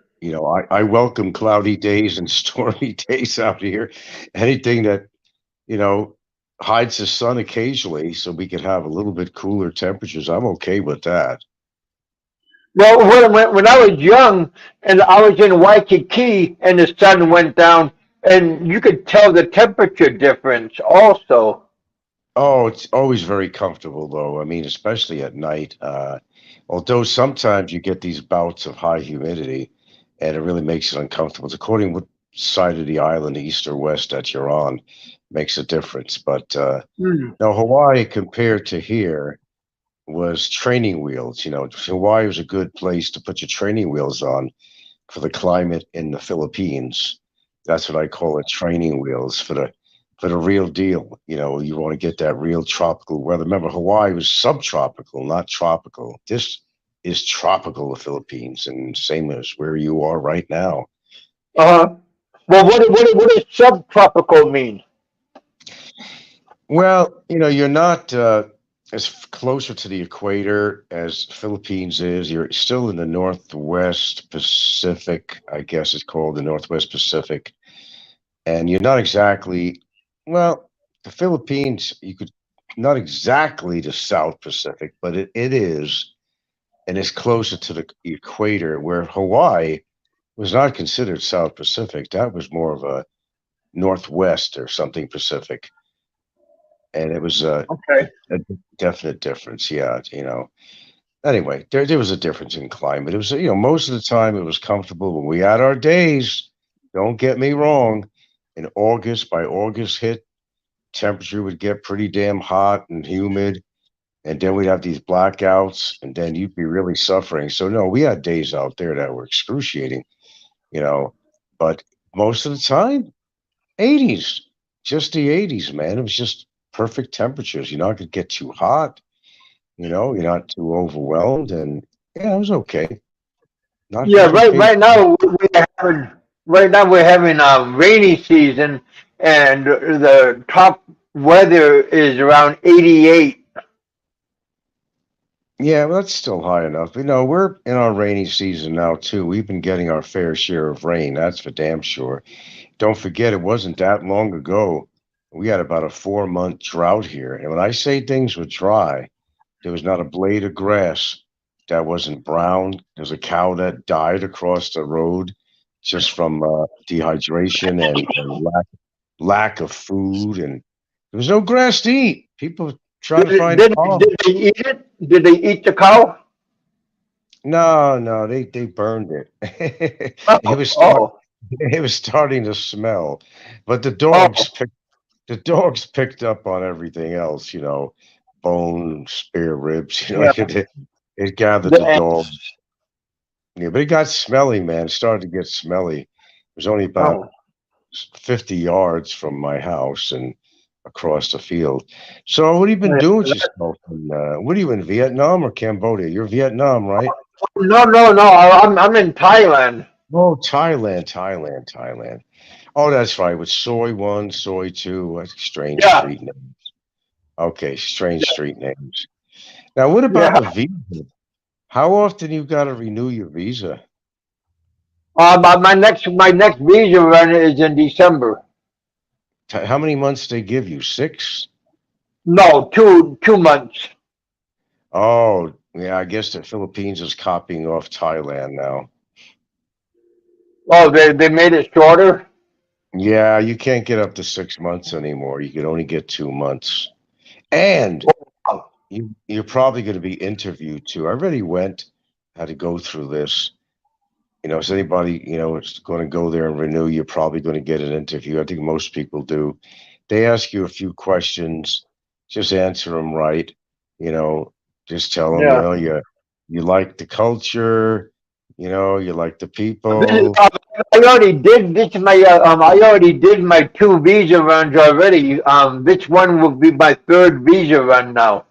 I welcome cloudy days and stormy days out here. Anything that you know hides the sun occasionally, so we can have a little bit cooler temperatures. I'm okay with that. Well, when I was young and I was in Waikiki and the sun went down, and you could tell the temperature difference also. Oh, it's always very comfortable though. I mean, especially at night. Although sometimes you get these bouts of high humidity, and it really makes it uncomfortable. It's according what side of the island, east or west, that you're on, makes a difference. But Hmm. no, Hawaii compared to here was training wheels. Hawaii was a good place to put your training wheels on for the climate in the Philippines. That's what I call it, training wheels for the real deal. You want to get that real tropical weather. Remember, Hawaii was subtropical, not tropical. This is tropical, the Philippines, and same as where you are right now. Uh-huh. Well, what does subtropical mean? Well, you're not as closer to the equator as Philippines is. You're still in the Northwest Pacific, I guess it's called the Northwest Pacific. And you're not exactly, well, the Philippines, you could not exactly the South Pacific, but it is, and it's closer to the equator, where Hawaii was not considered South Pacific. That was more of a Northwest or something Pacific. And it was Okay. a definite difference. Yeah. Anyway, there was a difference in climate. It was, most of the time it was comfortable, but we had our days. Don't get me wrong. In August, by August hit, temperature would get pretty damn hot and humid, and then we'd have these blackouts, and then you'd be really suffering. So no, we had days out there that were excruciating, you know, but most of the time, 80s, just the 80s, man. It was just perfect temperatures. You're not gonna get too hot, you're not too overwhelmed, and yeah, it was okay. Not Yeah, complicated. right now we're having a rainy season, and the top weather is around 88. Yeah, well, that's still high enough. We're in our rainy season now too. We've been getting our fair share of rain, that's for damn sure. Don't forget, it wasn't that long ago. We had about a 4-month drought here. And when I say things were dry, there was not a blade of grass that wasn't brown. There was a cow that died across the road just from dehydration and lack of food. And there was no grass to eat. People were trying to find Did palm. they eat it? Did they eat the cow? No, no, they burned it. It Oh, was start, oh, it was starting to smell, but the oh, dogs picked up on everything else, bone, spare ribs, yeah. it gathered the The dogs. ants. Yeah, but it got smelly, man. It started to get smelly. It was only about Oh, 50 yards from my house and across the field. So, what have you been doing with yourself? And, what are you in Vietnam or Cambodia? You're Vietnam, right? no, no, no. I'm in Thailand. Oh, Thailand. Oh, that's right. With soy one, soy two, what strange Yeah, street name. Okay, strange street names. Now, what about yeah. the visa? How often you got to renew your visa? My next visa run is in December. How many months they give you? 6? No, 2 months. Oh, yeah. I guess the Philippines is copying off Thailand now. Oh, they made it shorter. Yeah, you can't get up to 6 months anymore. You can only get 2 months. And Oh, you're probably going to be interviewed too. I already went, had to go through this. Is anybody, is going to go there and renew, you're probably going to get an interview. I think most people do. They ask you a few questions, just answer them right. You know, just tell them, yeah. you like the culture, you like the This is, people. I already did this. I already did my 2 visa runs already. This one will be my third visa run now.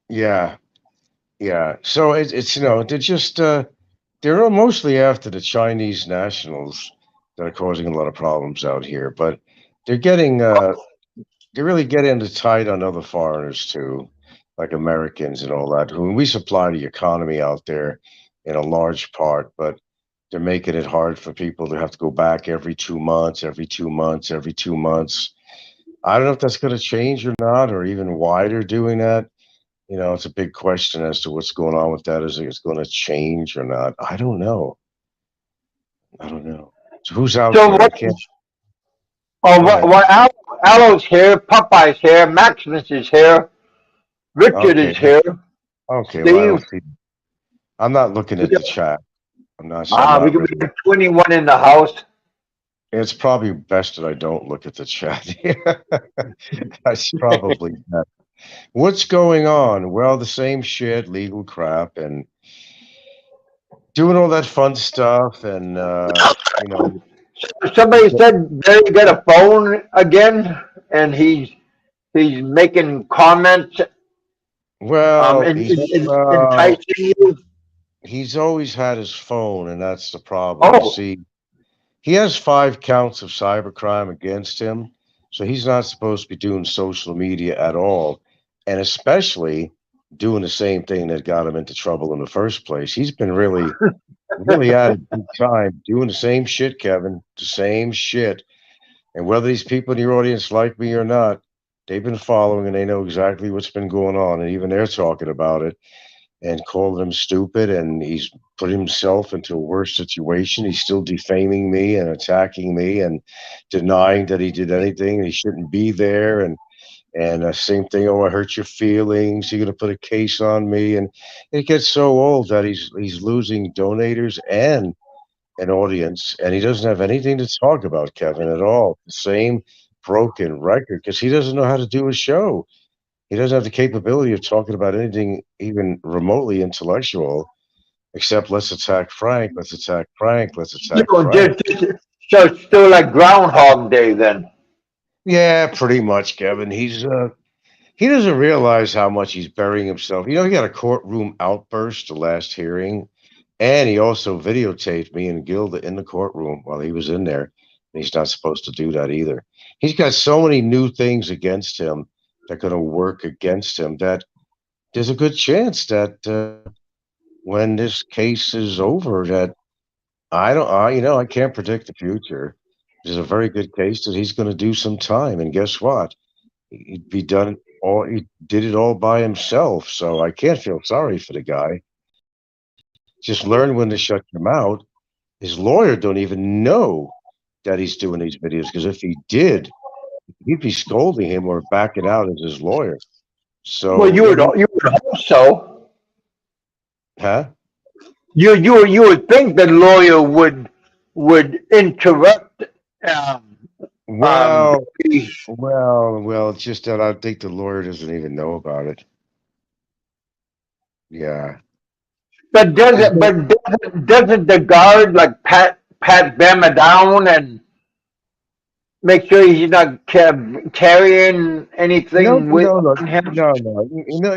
Yeah, yeah. So they're just they're mostly after the Chinese nationals that are causing a lot of problems out here, but they're getting they really get into tight on other foreigners too, like Americans and all that. Who we supply the economy out there in a large part, but they're making it hard for people to have to go back every 2 months, every 2 months. I don't know if that's going to change or not, or even why they're doing that. It's a big question as to what's going on with that. Is it's going to change or not? I don't know. I don't know. So who's out So there? I can't. Go what, ahead. what Alo's here, Popeye's here, Maximus is here, Richard Okay. is here, Okay. Well, I Steve. don't see. I'm not looking We at got, the chat. I'm not. I'm we not got really. 21 in the house. It's probably best that I don't look at the chat. That's probably best. What's going on? Well, the same shit, legal crap, and doing all that fun stuff, and Somebody said Barry got a phone again, and he's making comments, well, enticing you. he's always had his phone, and that's the problem. You Oh, see, he has 5 counts of cybercrime against him, so he's not supposed to be doing social media at all, and especially doing the same thing that got him into trouble in the first place. He's been really at it big time, doing the same shit, Kevin, the same shit. And whether these people in your audience like me or not, they've been following and they know exactly what's been going on, and even they're talking about it and calling him stupid, and he's put himself into a worse situation. He's still defaming me and attacking me and denying that he did anything and he shouldn't be there. And same thing. Oh, I hurt your feelings. You're gonna put a case on me, and it gets so old that he's losing donators and an audience, and he doesn't have anything to talk about, Kevin, at all. The same broken record because he doesn't know how to do a show. He doesn't have the capability of talking about anything even remotely intellectual, except let's attack Frank, let's attack Frank, let's you attack know, Frank. so it's still like Groundhog Day then. Yeah, pretty much, Kevin. He doesn't realize how much he's burying himself. He got a courtroom outburst the last hearing, and he also videotaped me and Gilda in the courtroom while he was in there. And he's not supposed to do that either. He's got so many new things against him that are going to work against him that there's a good chance that when this case is over, that I don't, I can't predict the future. There's a very good case that he's going to do some time, and guess what? He'd be done all. He did it all by himself, so I can't feel sorry for the guy. Just learn when to shut your mouth. His lawyer don't even know that he's doing these videos because if he did, he'd be scolding him or backing out as his lawyer. Well, So you know, you would hope so. huh? You would think the lawyer would interrupt. Um, Well, the- well. It's just that I think the lawyer doesn't even know about it. Yeah. But There's doesn't no, but doesn't the guard like pat Bama down and make sure he's not carrying anything with look, on him? no.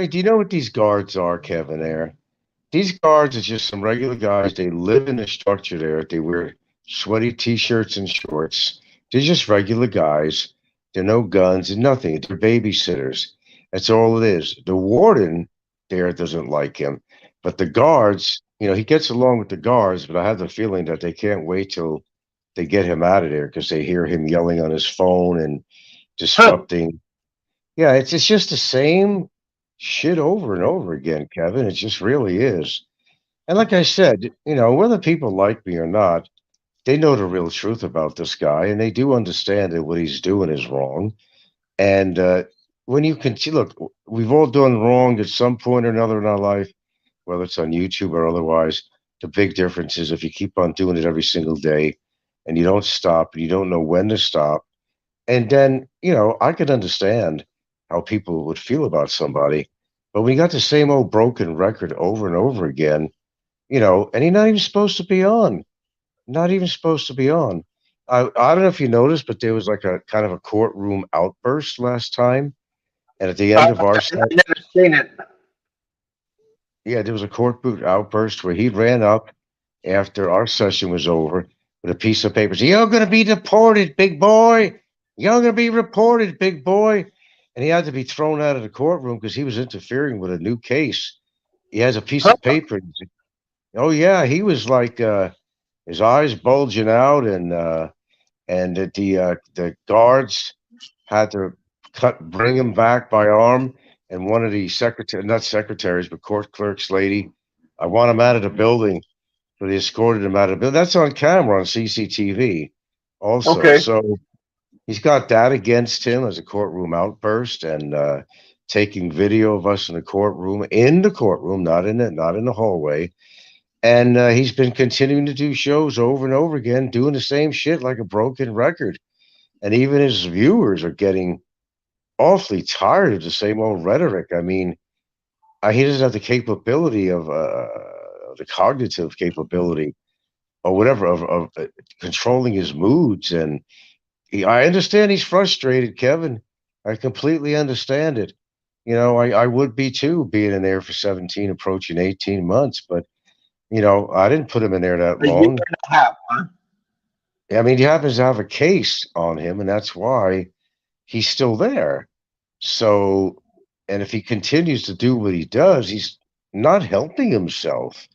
Do you know what these guards are, Kevin? There, these guards are just some regular guys. They live in the structure there. They wear sweaty t-shirts and shorts. They're just regular guys. They're no guns and nothing. They're babysitters. That's all it is. The warden there doesn't like him, but the guards, he gets along with the guards. But I have the feeling that they can't wait till they get him out of there because they hear him yelling on his phone and Huh. disrupting. Yeah, it's just the same shit over and over again, Kevin. It just really is. And like I said, whether people like me or not, they know the real truth about this guy, and they do understand that what he's doing is wrong. And when you can see, look, we've all done wrong at some point or another in our life, whether it's on YouTube or otherwise. The big difference is if you keep on doing it every single day and you don't stop and you don't know when to stop. And then, I could understand how people would feel about somebody. But when you got the same old broken record over and over again, and he's not even supposed to be on. Not even supposed to be on. I don't know if you noticed, but there was like a kind of a courtroom outburst last time. And at the end of our I've set, never seen it. yeah, there was a court boot outburst where he ran up after our session was over with a piece of paper. You're going to be deported, big boy. You're going to be reported, big boy. And he had to be thrown out of the courtroom because he was interfering with a new case. He has a piece of Huh. paper. Oh yeah, he was like his eyes bulging out, and the guards had to bring him back by arm, and one of the not secretaries, but court clerks lady, I want him out of the building, so they escorted him out of the building. That's on camera on CCTV, also. Okay. So he's got that against him as a courtroom outburst, and taking video of us in the courtroom, not in the hallway. And he's been continuing to do shows over and over again, doing the same shit like a broken record. And even his viewers are getting awfully tired of the same old rhetoric. I mean, he doesn't have the capability of the cognitive capability or whatever of controlling his moods. And I understand he's frustrated, Kevin. I completely understand it. I would be too, being in there for 17, approaching 18 months. But, I didn't put him in there that A year long. and a half, huh? I mean, he happens to have a case on him, and that's why he's still there. So, and if he continues to do what he does, he's not helping himself.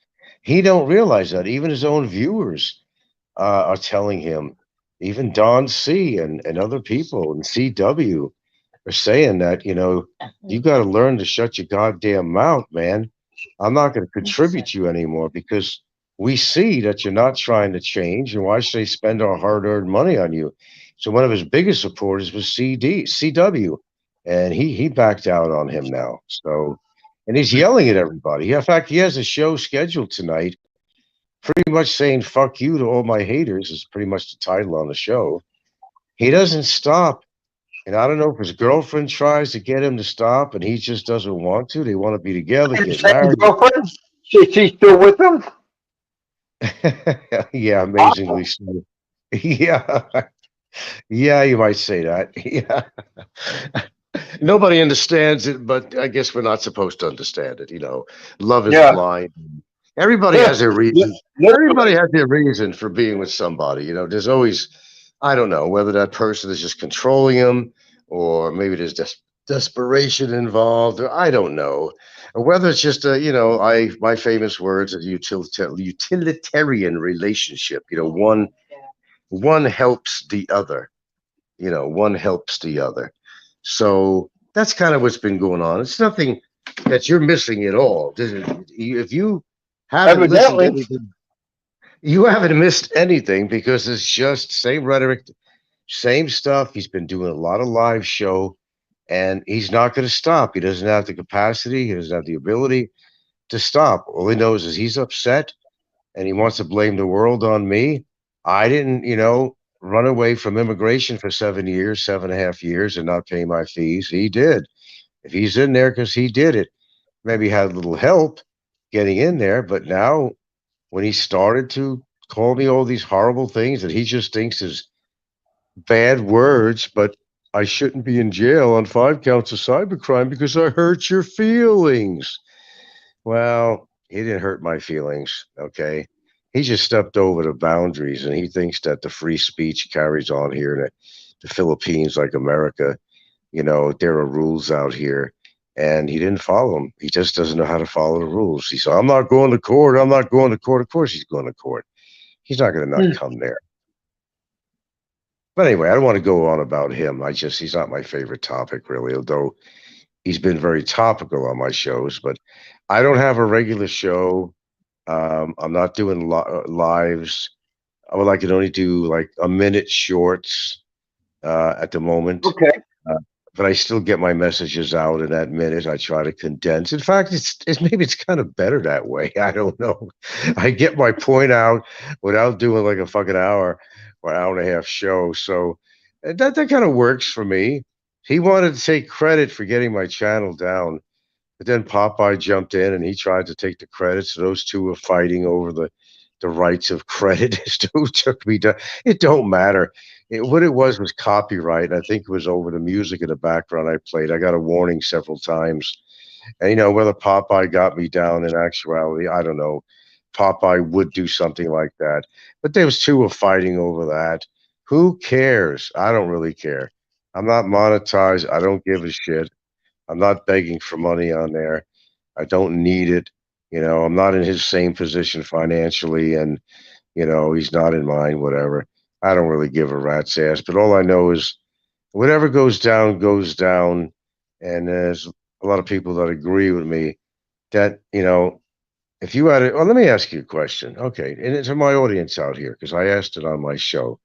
He don't realize that. Even his own viewers are telling him. Even Don C and other people and CW are saying that, you got to learn to shut your goddamn mouth, man. I'm not going to contribute to you anymore because we see that you're not trying to change, and why should they spend our hard-earned money on you? So one of his biggest supporters was CW, and he backed out on him now. So, and he's yelling at everybody. In fact, he has a show scheduled tonight, pretty much saying "fuck you" to all my haters is pretty much the title on the show. He doesn't stop. And I don't know if his girlfriend tries to get him to stop and he just doesn't want to. They want to be together, And get same married. girlfriend? She's still with him? Yeah, Awesome. amazingly so. Yeah. Yeah, you might say that. Yeah. Nobody understands it, but I guess we're not supposed to understand it. Love is Yeah. blind. Everybody Huh. has their reason. Everybody Literally. has their reason for being with somebody. There's always, I don't know, whether that person is just controlling them or maybe there's desperation involved, or I don't know. Or whether it's just my famous words of utilitarian relationship. One helps the other. One helps the other. So that's kind of what's been going on. It's nothing that you're missing at all. If you haven't listened to Evidently. anything, you haven't missed anything because it's just same rhetoric, same stuff. He's been doing a lot of live show, and he's not going to stop. He doesn't have the capacity. He doesn't have the ability to stop. All he knows is he's upset and he wants to blame the world on me. I didn't, run away from immigration for 7 years, 7.5 years, and not pay my fees. He did. If he's in there because he did it, maybe had a little help, getting in there. But now, when he started to call me all these horrible things that he just thinks is bad words, but I shouldn't be in jail on 5 counts of cybercrime because I hurt your feelings. Well, he didn't hurt my feelings, okay? He just stepped over the boundaries and he thinks that the free speech carries on here in the Philippines like America. There are rules out here. And he didn't follow them. He just doesn't know how to follow the rules. He said, I'm not going to court. I'm not going to court. Of course he's going to court. He's not going to not Hmm. come there. But anyway, I don't want to go on about him. He's not my favorite topic, really, although he's been very topical on my shows. But I don't have a regular show. I'm not doing lives. I can only do like a minute shorts at the moment. Okay. Uh, but I still get my messages out in that minute. I try to condense. In fact, it's maybe it's kind of better that way. I don't know. I get my point out without doing like a fucking hour or hour and a half show. So that kind of works for me. He wanted to take credit for getting my channel down, but then Popeye jumped in and he tried to take the credit. So those two were fighting over the rights of credit as to who took me down. It don't matter. What it was copyright. I think it was over the music in the background I played. I got a warning several times. And whether Popeye got me down in actuality, I don't know. Popeye would do something like that. But those two were fighting over that. Who cares? I don't really care. I'm not monetized. I don't give a shit. I'm not begging for money on there. I don't need it. I'm not in his same position financially, and he's not in mine. Whatever. I don't really give a rat's ass. But all I know is whatever goes down goes down, and there's a lot of people that agree with me that if you had it. Well, let me ask you a question. Okay, and it's to my audience out here because I asked it on my show.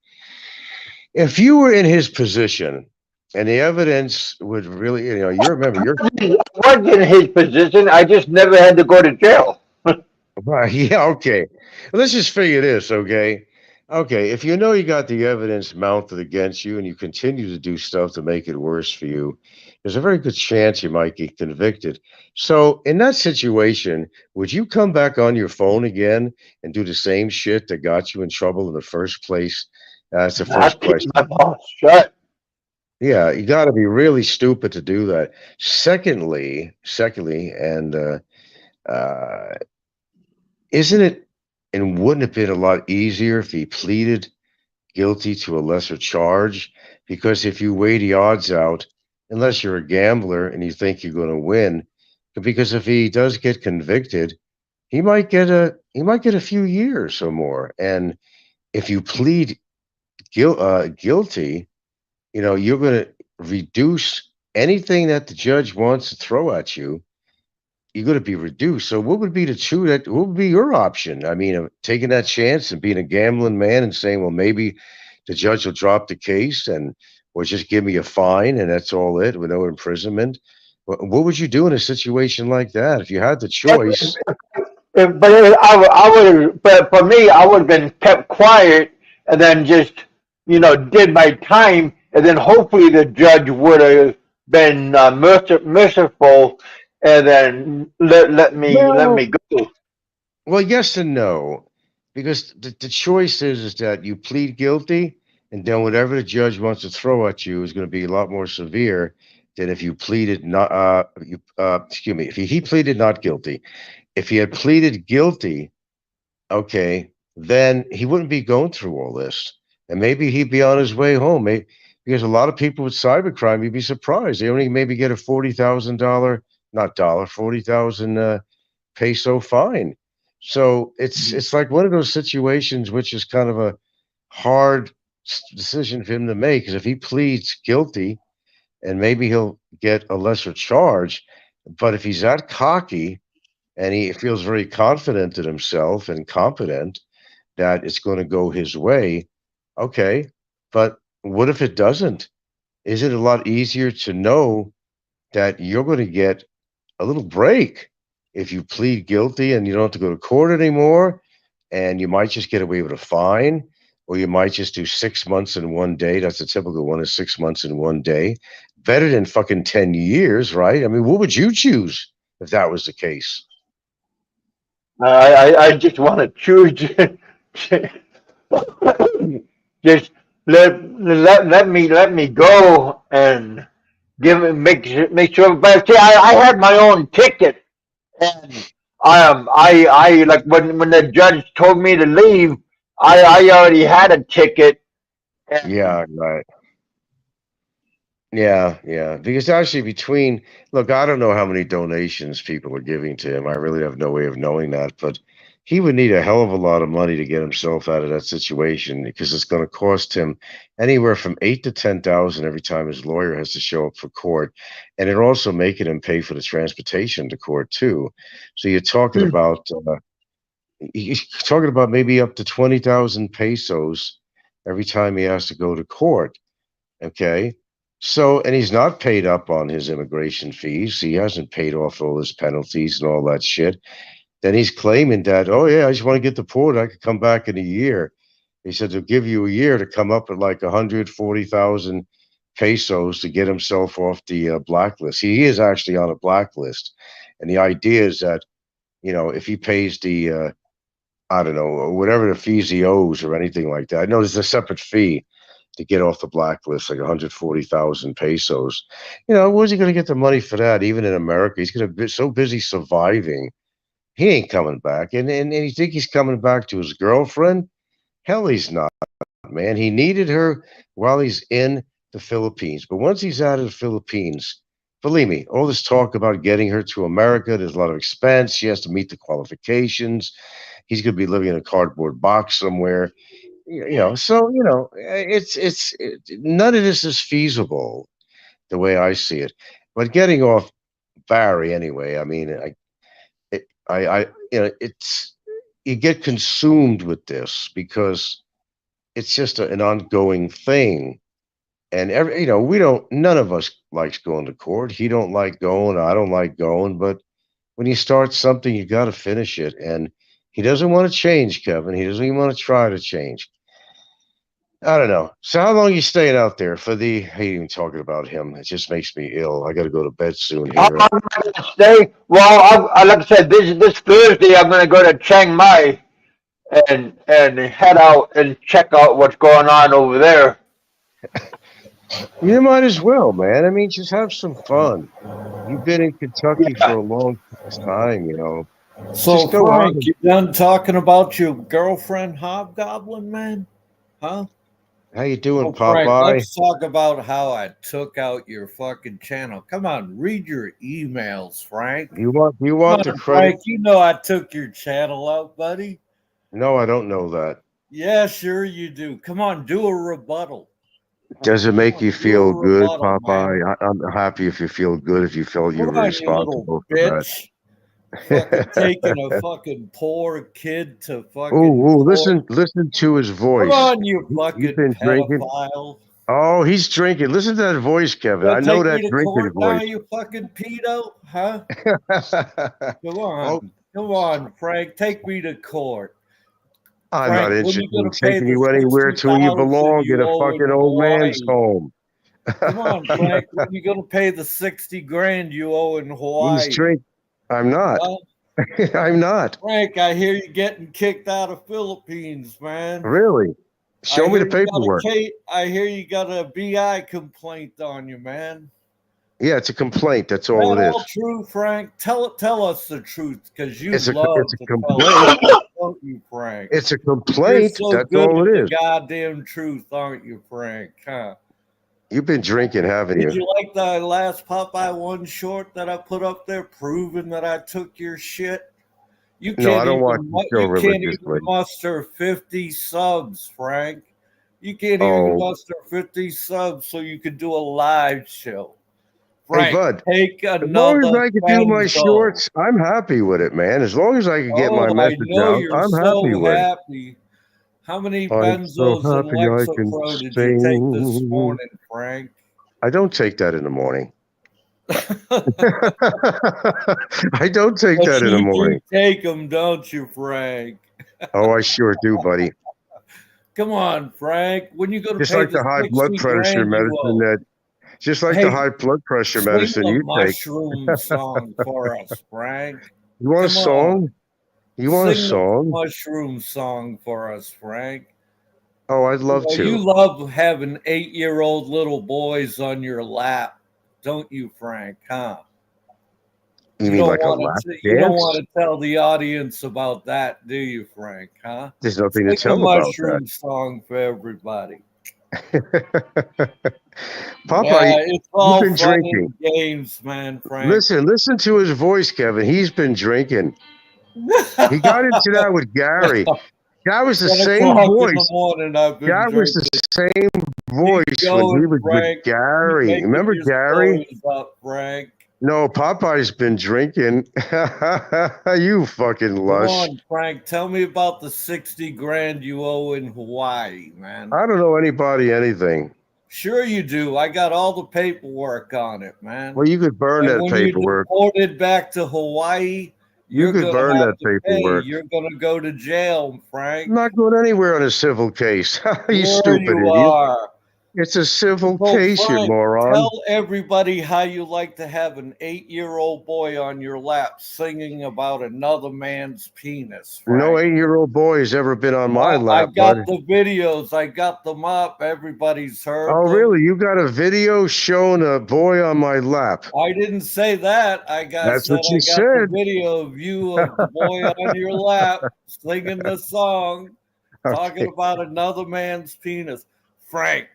If you were in his position and the evidence would really, you remember you're I was in his position. I just never had to go to jail. right. Yeah. Okay. Let's just figure this. Okay. Okay. If you got the evidence mounted against you and you continue to do stuff to make it worse for you, there's a very good chance you might get convicted. So, in that situation, would you come back on your phone again and do the same shit that got you in trouble in the first place? That's the I first keep question. my mouth shut. Yeah, you got to be really stupid to do that. Secondly, and uh, isn't it and wouldn't it have been a lot easier if he pleaded guilty to a lesser charge? Because if you weigh the odds out, unless you're a gambler and you think you're going to win, because if he does get convicted, he might get a few years or more. And if you plead guilty, you're going to reduce anything that the judge wants to throw at you. You're going to be reduced. So, what would be the two that? What would be your option? I mean, taking that chance and being a gambling man and saying, well, maybe the judge will drop the case and or just give me a fine and that's all it with no imprisonment. What would you do in a situation like that if you had the If, choice? but I would, but for me, I would have been kept quiet and then just, did my time, and then hopefully the judge would have been merciful, and then let me Well, go. Well, yes and no, because the choice is that you plead guilty, and then whatever the judge wants to throw at you is going to be a lot more severe than if you pleaded not. Excuse me. If he pleaded not guilty, if he had pleaded guilty, okay, then he wouldn't be going through all this, and maybe he'd be on his way home. Because a lot of people with cybercrime, you'd be surprised they only maybe get a $40,000, not dollar, 40,000 peso fine. So it's like one of those situations which is kind of a hard decision for him to make because if he pleads guilty and maybe he'll get a lesser charge, but if he's that cocky and he feels very confident in himself and competent that it's going to go his way, okay. But what if it doesn't? Is it a lot easier to know that you're going to get a little break if you plead guilty and you don't have to go to court anymore, and you might just get away with a fine, or you might just do 6 months in one day. That's the typical one is 6 months in one day. Better than fucking 10 years, right? I mean, what would you choose if that was the case? I just want to choose. Just let me go and make sure. But see, I had my own ticket, and I like when the judge told me to leave, I already had a ticket, and Yeah, right. Yeah, yeah. Because actually, look, I don't know how many donations people are giving to him. I really have no way of knowing that, but he would need a hell of a lot of money to get himself out of that situation because it's going to cost him anywhere from 8 to 10,000 every time his lawyer has to show up for court, and it also making him pay for the transportation to court too. So you're talking about maybe up to 20,000 pesos every time he has to go to court. Okay. So, and he's not paid up on his immigration fees. He hasn't paid off all his penalties and all that shit. Then he's claiming that, oh, yeah, I just want to get deported. I could come back in a year. He said they'll give you a year to come up with like 140,000 pesos to get himself off the blacklist. He is actually on a blacklist. And the idea is that, if he pays I don't know, whatever the fees he owes or anything like that. I know there's a separate fee to get off the blacklist, like 140,000 pesos. Where's he going to get the money for that? Even in America, he's going to be so busy surviving. He ain't coming back. And you think he's coming back to his girlfriend? Hell, he's not, man. He needed her while he's in the Philippines. But once he's out of the Philippines, believe me, all this talk about getting her to America, there's a lot of expense. She has to meet the qualifications. He's going to be living in a cardboard box somewhere. So none of this is feasible the way I see it. But getting off Barry anyway, I mean, it's you get consumed with this because it's just an ongoing thing, and we don't. None of us likes going to court. He don't like going. I don't like going. But when you start something, you got to finish it, and he doesn't want to change, Kevin. He doesn't even want to try to change. I don't know. So how long are you staying out there for the? I hate even talking about him. It just makes me ill. I got to go to bed soon I'm here. going to stay. Well, like I said, this Thursday I'm going to go to Chiang Mai and head out and check out what's going on over there. You might as well, man. I mean, just have some fun. You've been in Kentucky for Yeah. a long time. So, Just go out. Frank, you done talking about your girlfriend Hobgoblin, man? Huh? How you doing, Oh, Frank, Popeye? let's talk about how I took out your fucking channel. Come on, read your emails, Frank. You want Come the on, credit? Frank, you know I took your channel out, buddy. No, I don't know that. Yeah, sure you do. Come on, do a rebuttal. Does it Come make on, you do a feel good, rebuttal, man. Popeye? I'm happy if you feel good, if you felt you Come were on, you little responsible for bitch. Fucking taking a that. fucking poor kid to Oh, fucking oh, court. listen to his Come voice. on, you You've fucking been drinking. pedophile. Oh, he's drinking. Listen to that voice, Kevin. I Gonna know take that me to drinking court now, voice. you fucking pedo? Huh? Come Oh, on. Come on, Frank. Take me to court. I'm not Frank, when interested you in gonna pay taking the you anywhere till you 60,000 belong in you a owe fucking in old man's Hawaii? home. Come on, Frank. When you gonna pay the 60 grand you owe in He's Hawaii? drink. I'm not. Huh? I'm not. Frank, I hear you getting kicked out of Philippines, man. Really? I Show me hear the you got a paperwork. I hear you got a BI complaint on you, man. Yeah, it's a complaint. That's all That it all is. true, Frank? Tell us the truth, because you It's love a to tell the complaint. truth, don't you, Frank? It's a You're complaint. so That's good all with it the is. goddamn truth, aren't you, Frank? Huh? You've been drinking, haven't Did you? you like the last Popeye one short that I put up there, proving that I took your shit? No, I don't watch the show You can't even religiously. muster 50 subs, Frank. You can't even Oh, muster 50 subs so you could do a live show. hey, Frank, bud. take As long as another I can do my benzo. shorts, I'm happy with it, man. As long as I can get my Oh, I message know out, you're I'm happy so with it. happy. How many I'm so benzos and happy I can Lexapro did you take this sing. morning, Frank? I don't take that in the morning. I don't take But that in the you do morning. take them, don't you, Frank? Oh, I sure do, buddy. Come on, Frank. When you going to Just pay like the the high blood 60 pressure grand you medicine owe? that, just like the Hey, high blood pressure sing medicine the you take. mushroom song for us, Frank. You want a Come on. song? You want a Sing the song? mushroom song for us, Frank. Oh, I'd love You to. love having 8-year-old little boys on your lap, don't you, Frank? Huh? You mean like a lap You don't want dance? to tell the audience about that, do you, Frank? Huh? There's nothing to Sing a tell about that. mushroom song for everybody. Popeye, Yeah, it's you've all been fun drinking. and games, man, Frank. Listen to his voice, Kevin. He's been drinking. He got into that with Gary. That was the 10 same o'clock in the voice. morning, I've been That was the drinking. same Keep voice when he going, was with Frank. Keep Gary. making Remember your Gary? stories up, Frank. No, Popeye's been drinking. You fucking Come lush. on, Frank. Tell me about the 60 grand you owe in Hawaii, man. I don't know anybody anything. Sure you do. I got all the paperwork on it, man. Well, you could burn And that when you're paperwork. deported back to Hawaii, You you're could gonna burn have that to pay. paperwork. You're gonna go to jail, I'm Frank. not going anywhere on a civil case. You Sure stupid you idiot. are. It's a civil So, case, you Frank, moron. tell everybody how you like to have an 8-year-old boy on your lap singing about another man's penis, No Frank. 8-year-old boy has ever been on my I lap, got bud. the videos. I got them up. Everybody's heard Oh, them. really? You got a video showing a boy on my lap? I didn't say that. That's Said what you I got the said. video of you of the boy on your lap singing the song, talking Okay. about another man's penis. Frank,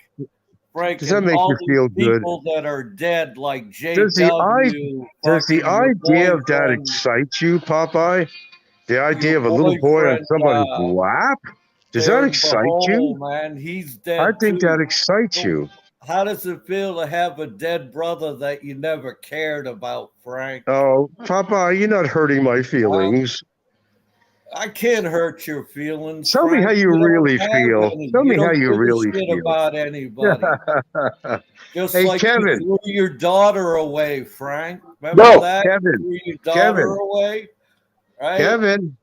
Does that and make you all these feel good? people that are dead, like Does the I JW, does the fucking your idea of that boyfriend, excite you, Popeye? The your idea of a little boy on boyfriend, somebody's lap? Does that there in excite you? Bohol, man. He's I dead think that too. excites So you. how does it feel to have a dead brother that you never cared about, Frank? Oh, Popeye, you're not hurting my Huh? feelings. I can't hurt your feelings, Tell me how Frank. you You really don't have feel. any. Tell You me how don't you give a really shit feel. about anybody. Just Hey, like you Kevin, threw your daughter away, Frank. Remember No, that? You Kevin, threw your daughter Kevin, away, right? Kevin.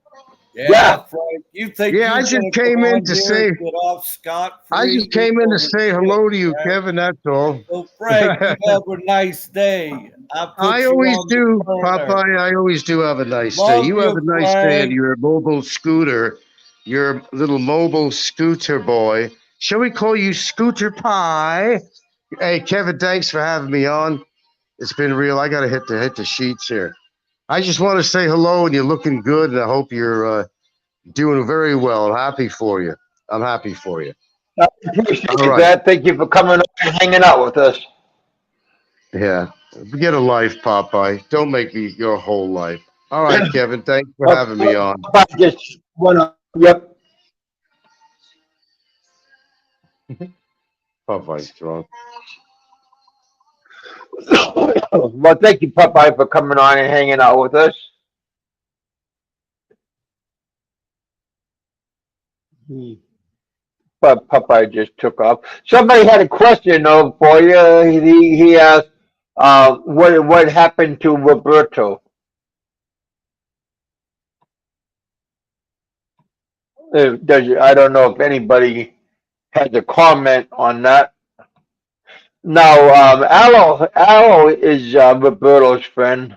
Yeah, yeah, Frank. You think Yeah, you're I just gonna come came in on to here and say, get off scot I free? just You're came in to full of say shit, hello to you, Frank. Kevin. That's all. So, Frank, you have a nice day. I I put you always on the do, burner. Popeye. I always do have a nice day. Love You have you, a nice day in Frank. your mobile scooter, your little mobile scooter boy. Shall we call you Scooter Pie? Hey, Kevin, thanks for having me on. It's been real. I gotta hit the sheets here. I just want to say hello, and you're looking good, and I hope you're doing very well. I'm happy for you. I'm happy for you. I All appreciate right. that. Thank you for coming on and hanging out with us. Yeah. Get a life, Popeye. Don't make me your whole life. All right, Kevin. Thanks for Well, having me on. I just went on. Yep. Popeye's drunk. Well, thank you, Popeye, for coming on and hanging out with us. But Popeye just took off. Somebody had a question though for you. He asked, what happened to Roberto? I don't know if anybody has a comment on that. Now, Aloe is Roberto's friend.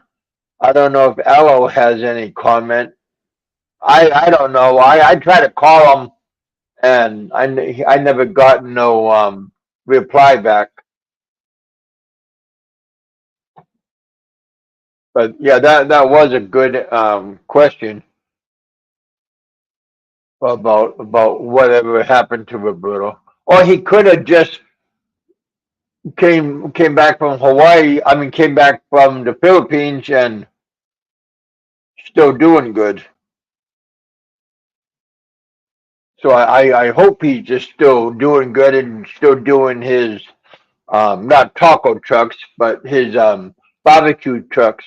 I don't know if Aloe has any comment. I don't know. I tried to call him and I never got no reply back. But yeah, that was a good question about whatever happened to Roberto. Or he could have just came back from Hawaii. I mean, came back from the Philippines and still doing good. So I hope he's just still doing good and still doing his not taco trucks, but his barbecue trucks.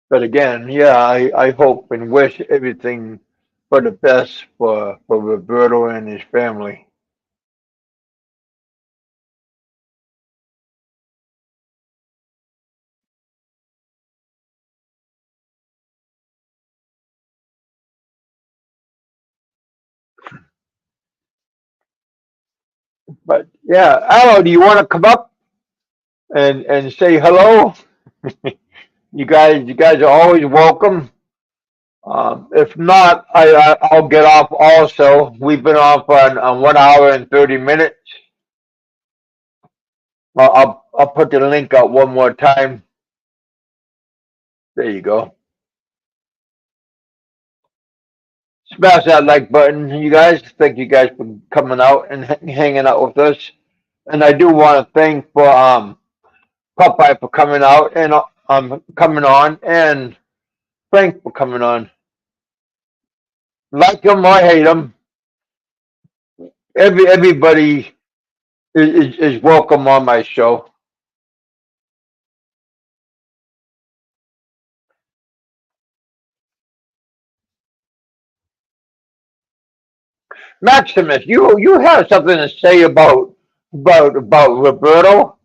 But again, yeah, I hope and wish everything for the best for Roberto and his family. But yeah, Al, do you want to come up and say hello? You guys are always welcome. If not, I'll get off also. We've been off on 1 hour and 30 minutes. I'll put the link out one more time. There you go. Smash that like button, you guys. Thank you guys for coming out and hanging out with us. And I do want to thank for Popeye for coming out and coming on, and Frank for coming on. Like him or hate him, everybody is welcome on my show. Maximus, you have something to say about Roberto?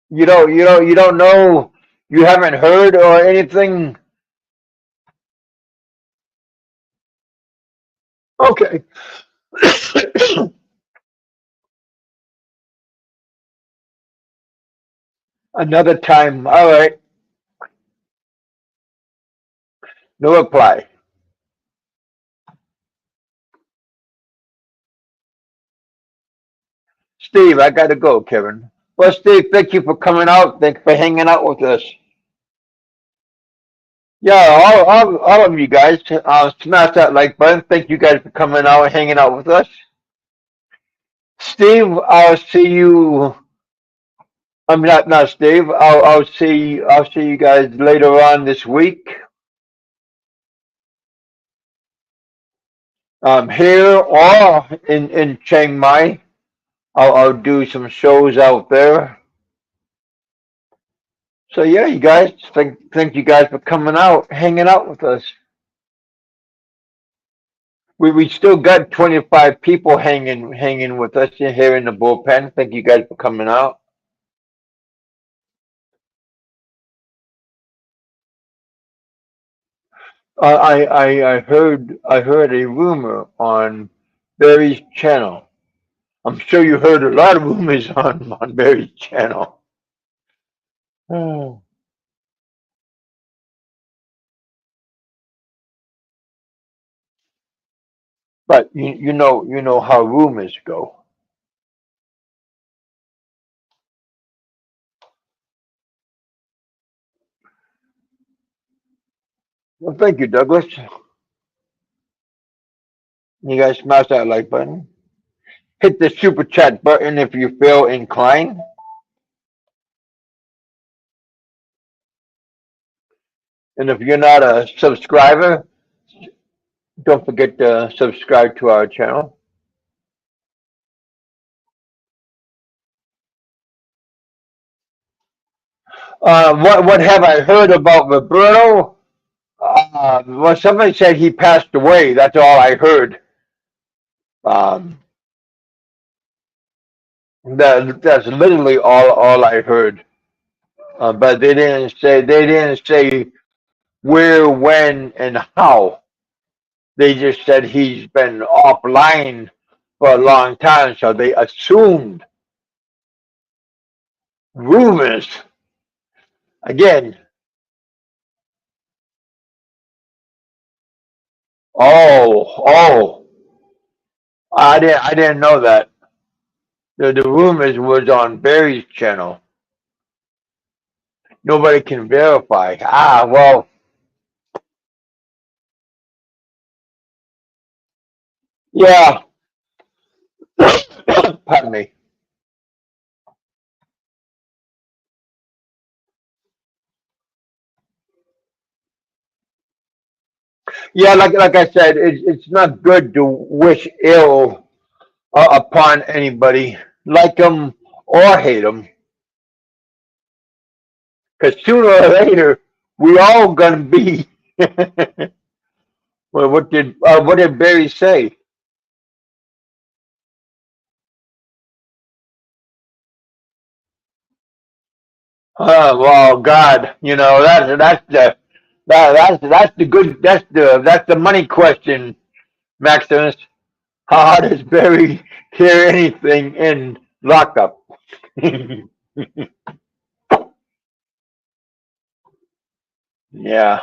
You don't know, you haven't heard or anything. Okay. Another time. All right. No reply. Steve, I gotta go, Kevin. Well, Steve, thank you for coming out. Thanks for hanging out with us. Yeah, all of you guys, smash that like button. Thank you guys for coming out and hanging out with us. Steve, I'll see you. I'm not Steve. I'll see you guys later on this week. Here or in Chiang Mai. I'll do some shows out there. So yeah, you guys, thank you guys for coming out, hanging out with us. We still got 25 people hanging with us here in the bullpen. Thank you guys for coming out. I heard a rumor on Barry's channel. I'm sure you heard a lot of rumors on Barry's channel. Oh. But you know how rumors go. Well, thank you, Douglas. You guys smash that like button. Hit the super chat button if you feel inclined. And if you're not a subscriber, don't forget to subscribe to our channel. What have I heard about Roberto? Well, somebody said he passed away. That's all I heard. Um, that's literally all I heard. But they didn't say where, when, and how. They just said he's been offline for a long time, so they assumed rumors. Again, oh, I didn't know that. The rumors was on Barry's channel. Nobody can verify. Well, yeah. Pardon me. Yeah, like I said, it's not good to wish ill upon anybody, like them or hate them, because sooner or later we all gonna be. Well, what did Barry say? Well, God, that's the money question, Maximus. How does Barry hear anything in lockup? Yeah.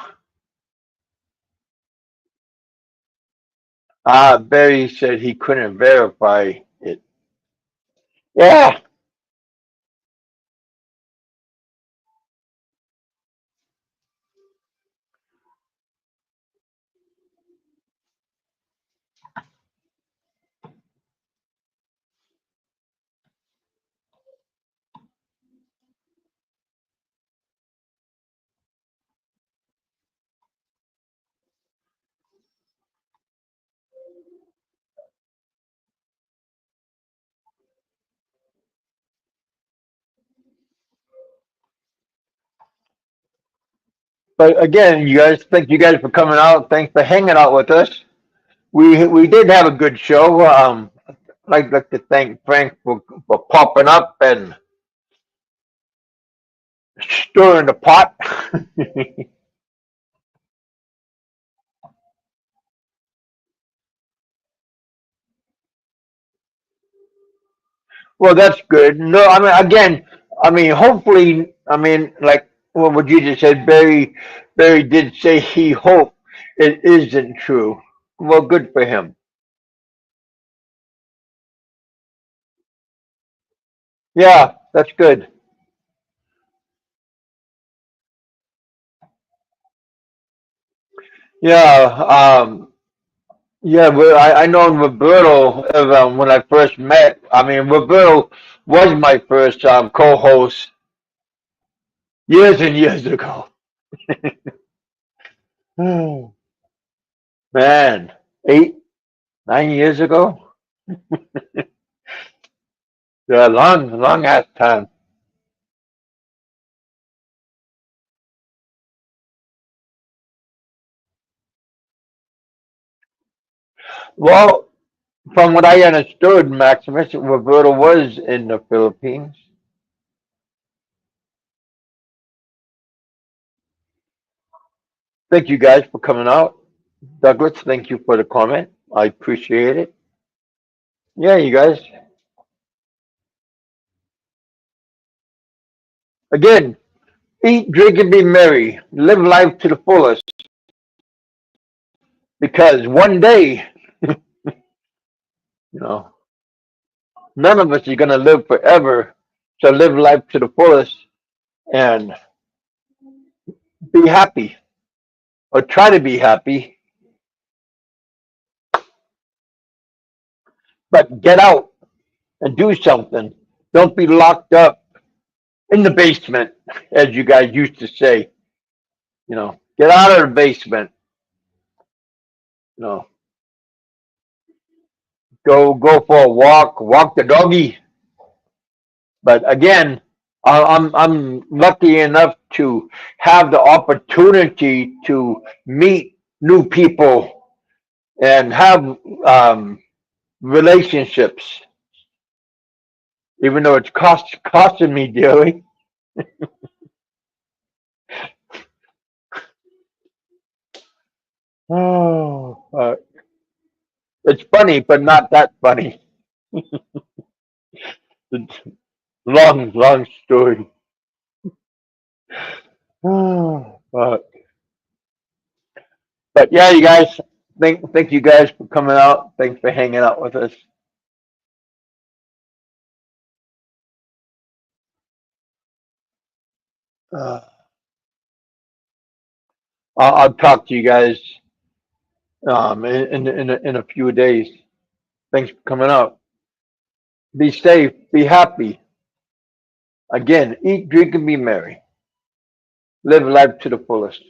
Barry said he couldn't verify it. Yeah. But again, you guys, thank you guys for coming out. Thanks for hanging out with us. We did have a good show. I'd like to thank Frank for popping up and stirring the pot. Well, that's good. No, I mean, again, I mean, hopefully, I mean, like what you just said, Barry did say he hoped it isn't true. Well, good for him. Yeah, that's good. Yeah, yeah. Well, I know Roberto when I first met. I mean, Roberto was my first co-host years and years ago. Man, 8, 9 years ago. Yeah, long ass time. Well, from what I understood, Maximus, Roberto was in the Philippines. Thank you guys for coming out. Douglas, thank you for the comment. I appreciate it. Yeah, you guys. Again, eat, drink, and be merry. Live life to the fullest. Because one day, you know, none of us are going to live forever. So live life to the fullest and be happy or try to be happy, but get out and do something. Don't be locked up in the basement, as you guys used to say. Get out of the basement. You know, go for a walk, walk the doggy. But again, I'm lucky enough to have the opportunity to meet new people and have relationships, even though it's costing me dearly. Oh, it's funny, but not that funny. It's long story. Oh, but yeah, you guys, thank you guys for coming out. Thanks for hanging out with us. Uh, I'll talk to you guys in a few days. Thanks for coming out. Be safe. Be happy. Again, eat, drink, and be merry. Live life to the fullest.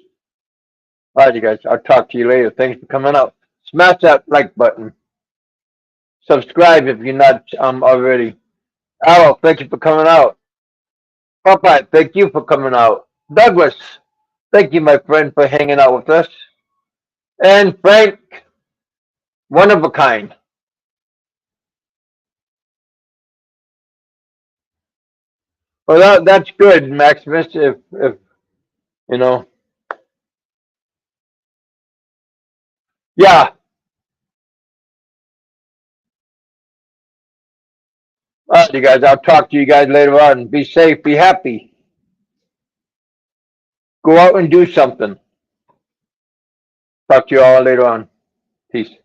All right, you guys. I'll talk to you later. Thanks for coming out. Smash that like button. Subscribe if you're not already. Arrow, thank you for coming out. Popeye, thank you for coming out. Douglas, thank you, my friend, for hanging out with us. And Frank, one of a kind. Well, that's good, Maximus. If you know, yeah, right, you guys. I'll talk to you guys later on. Be safe. Be happy. Go out and do something. Talk to you all later on. Peace.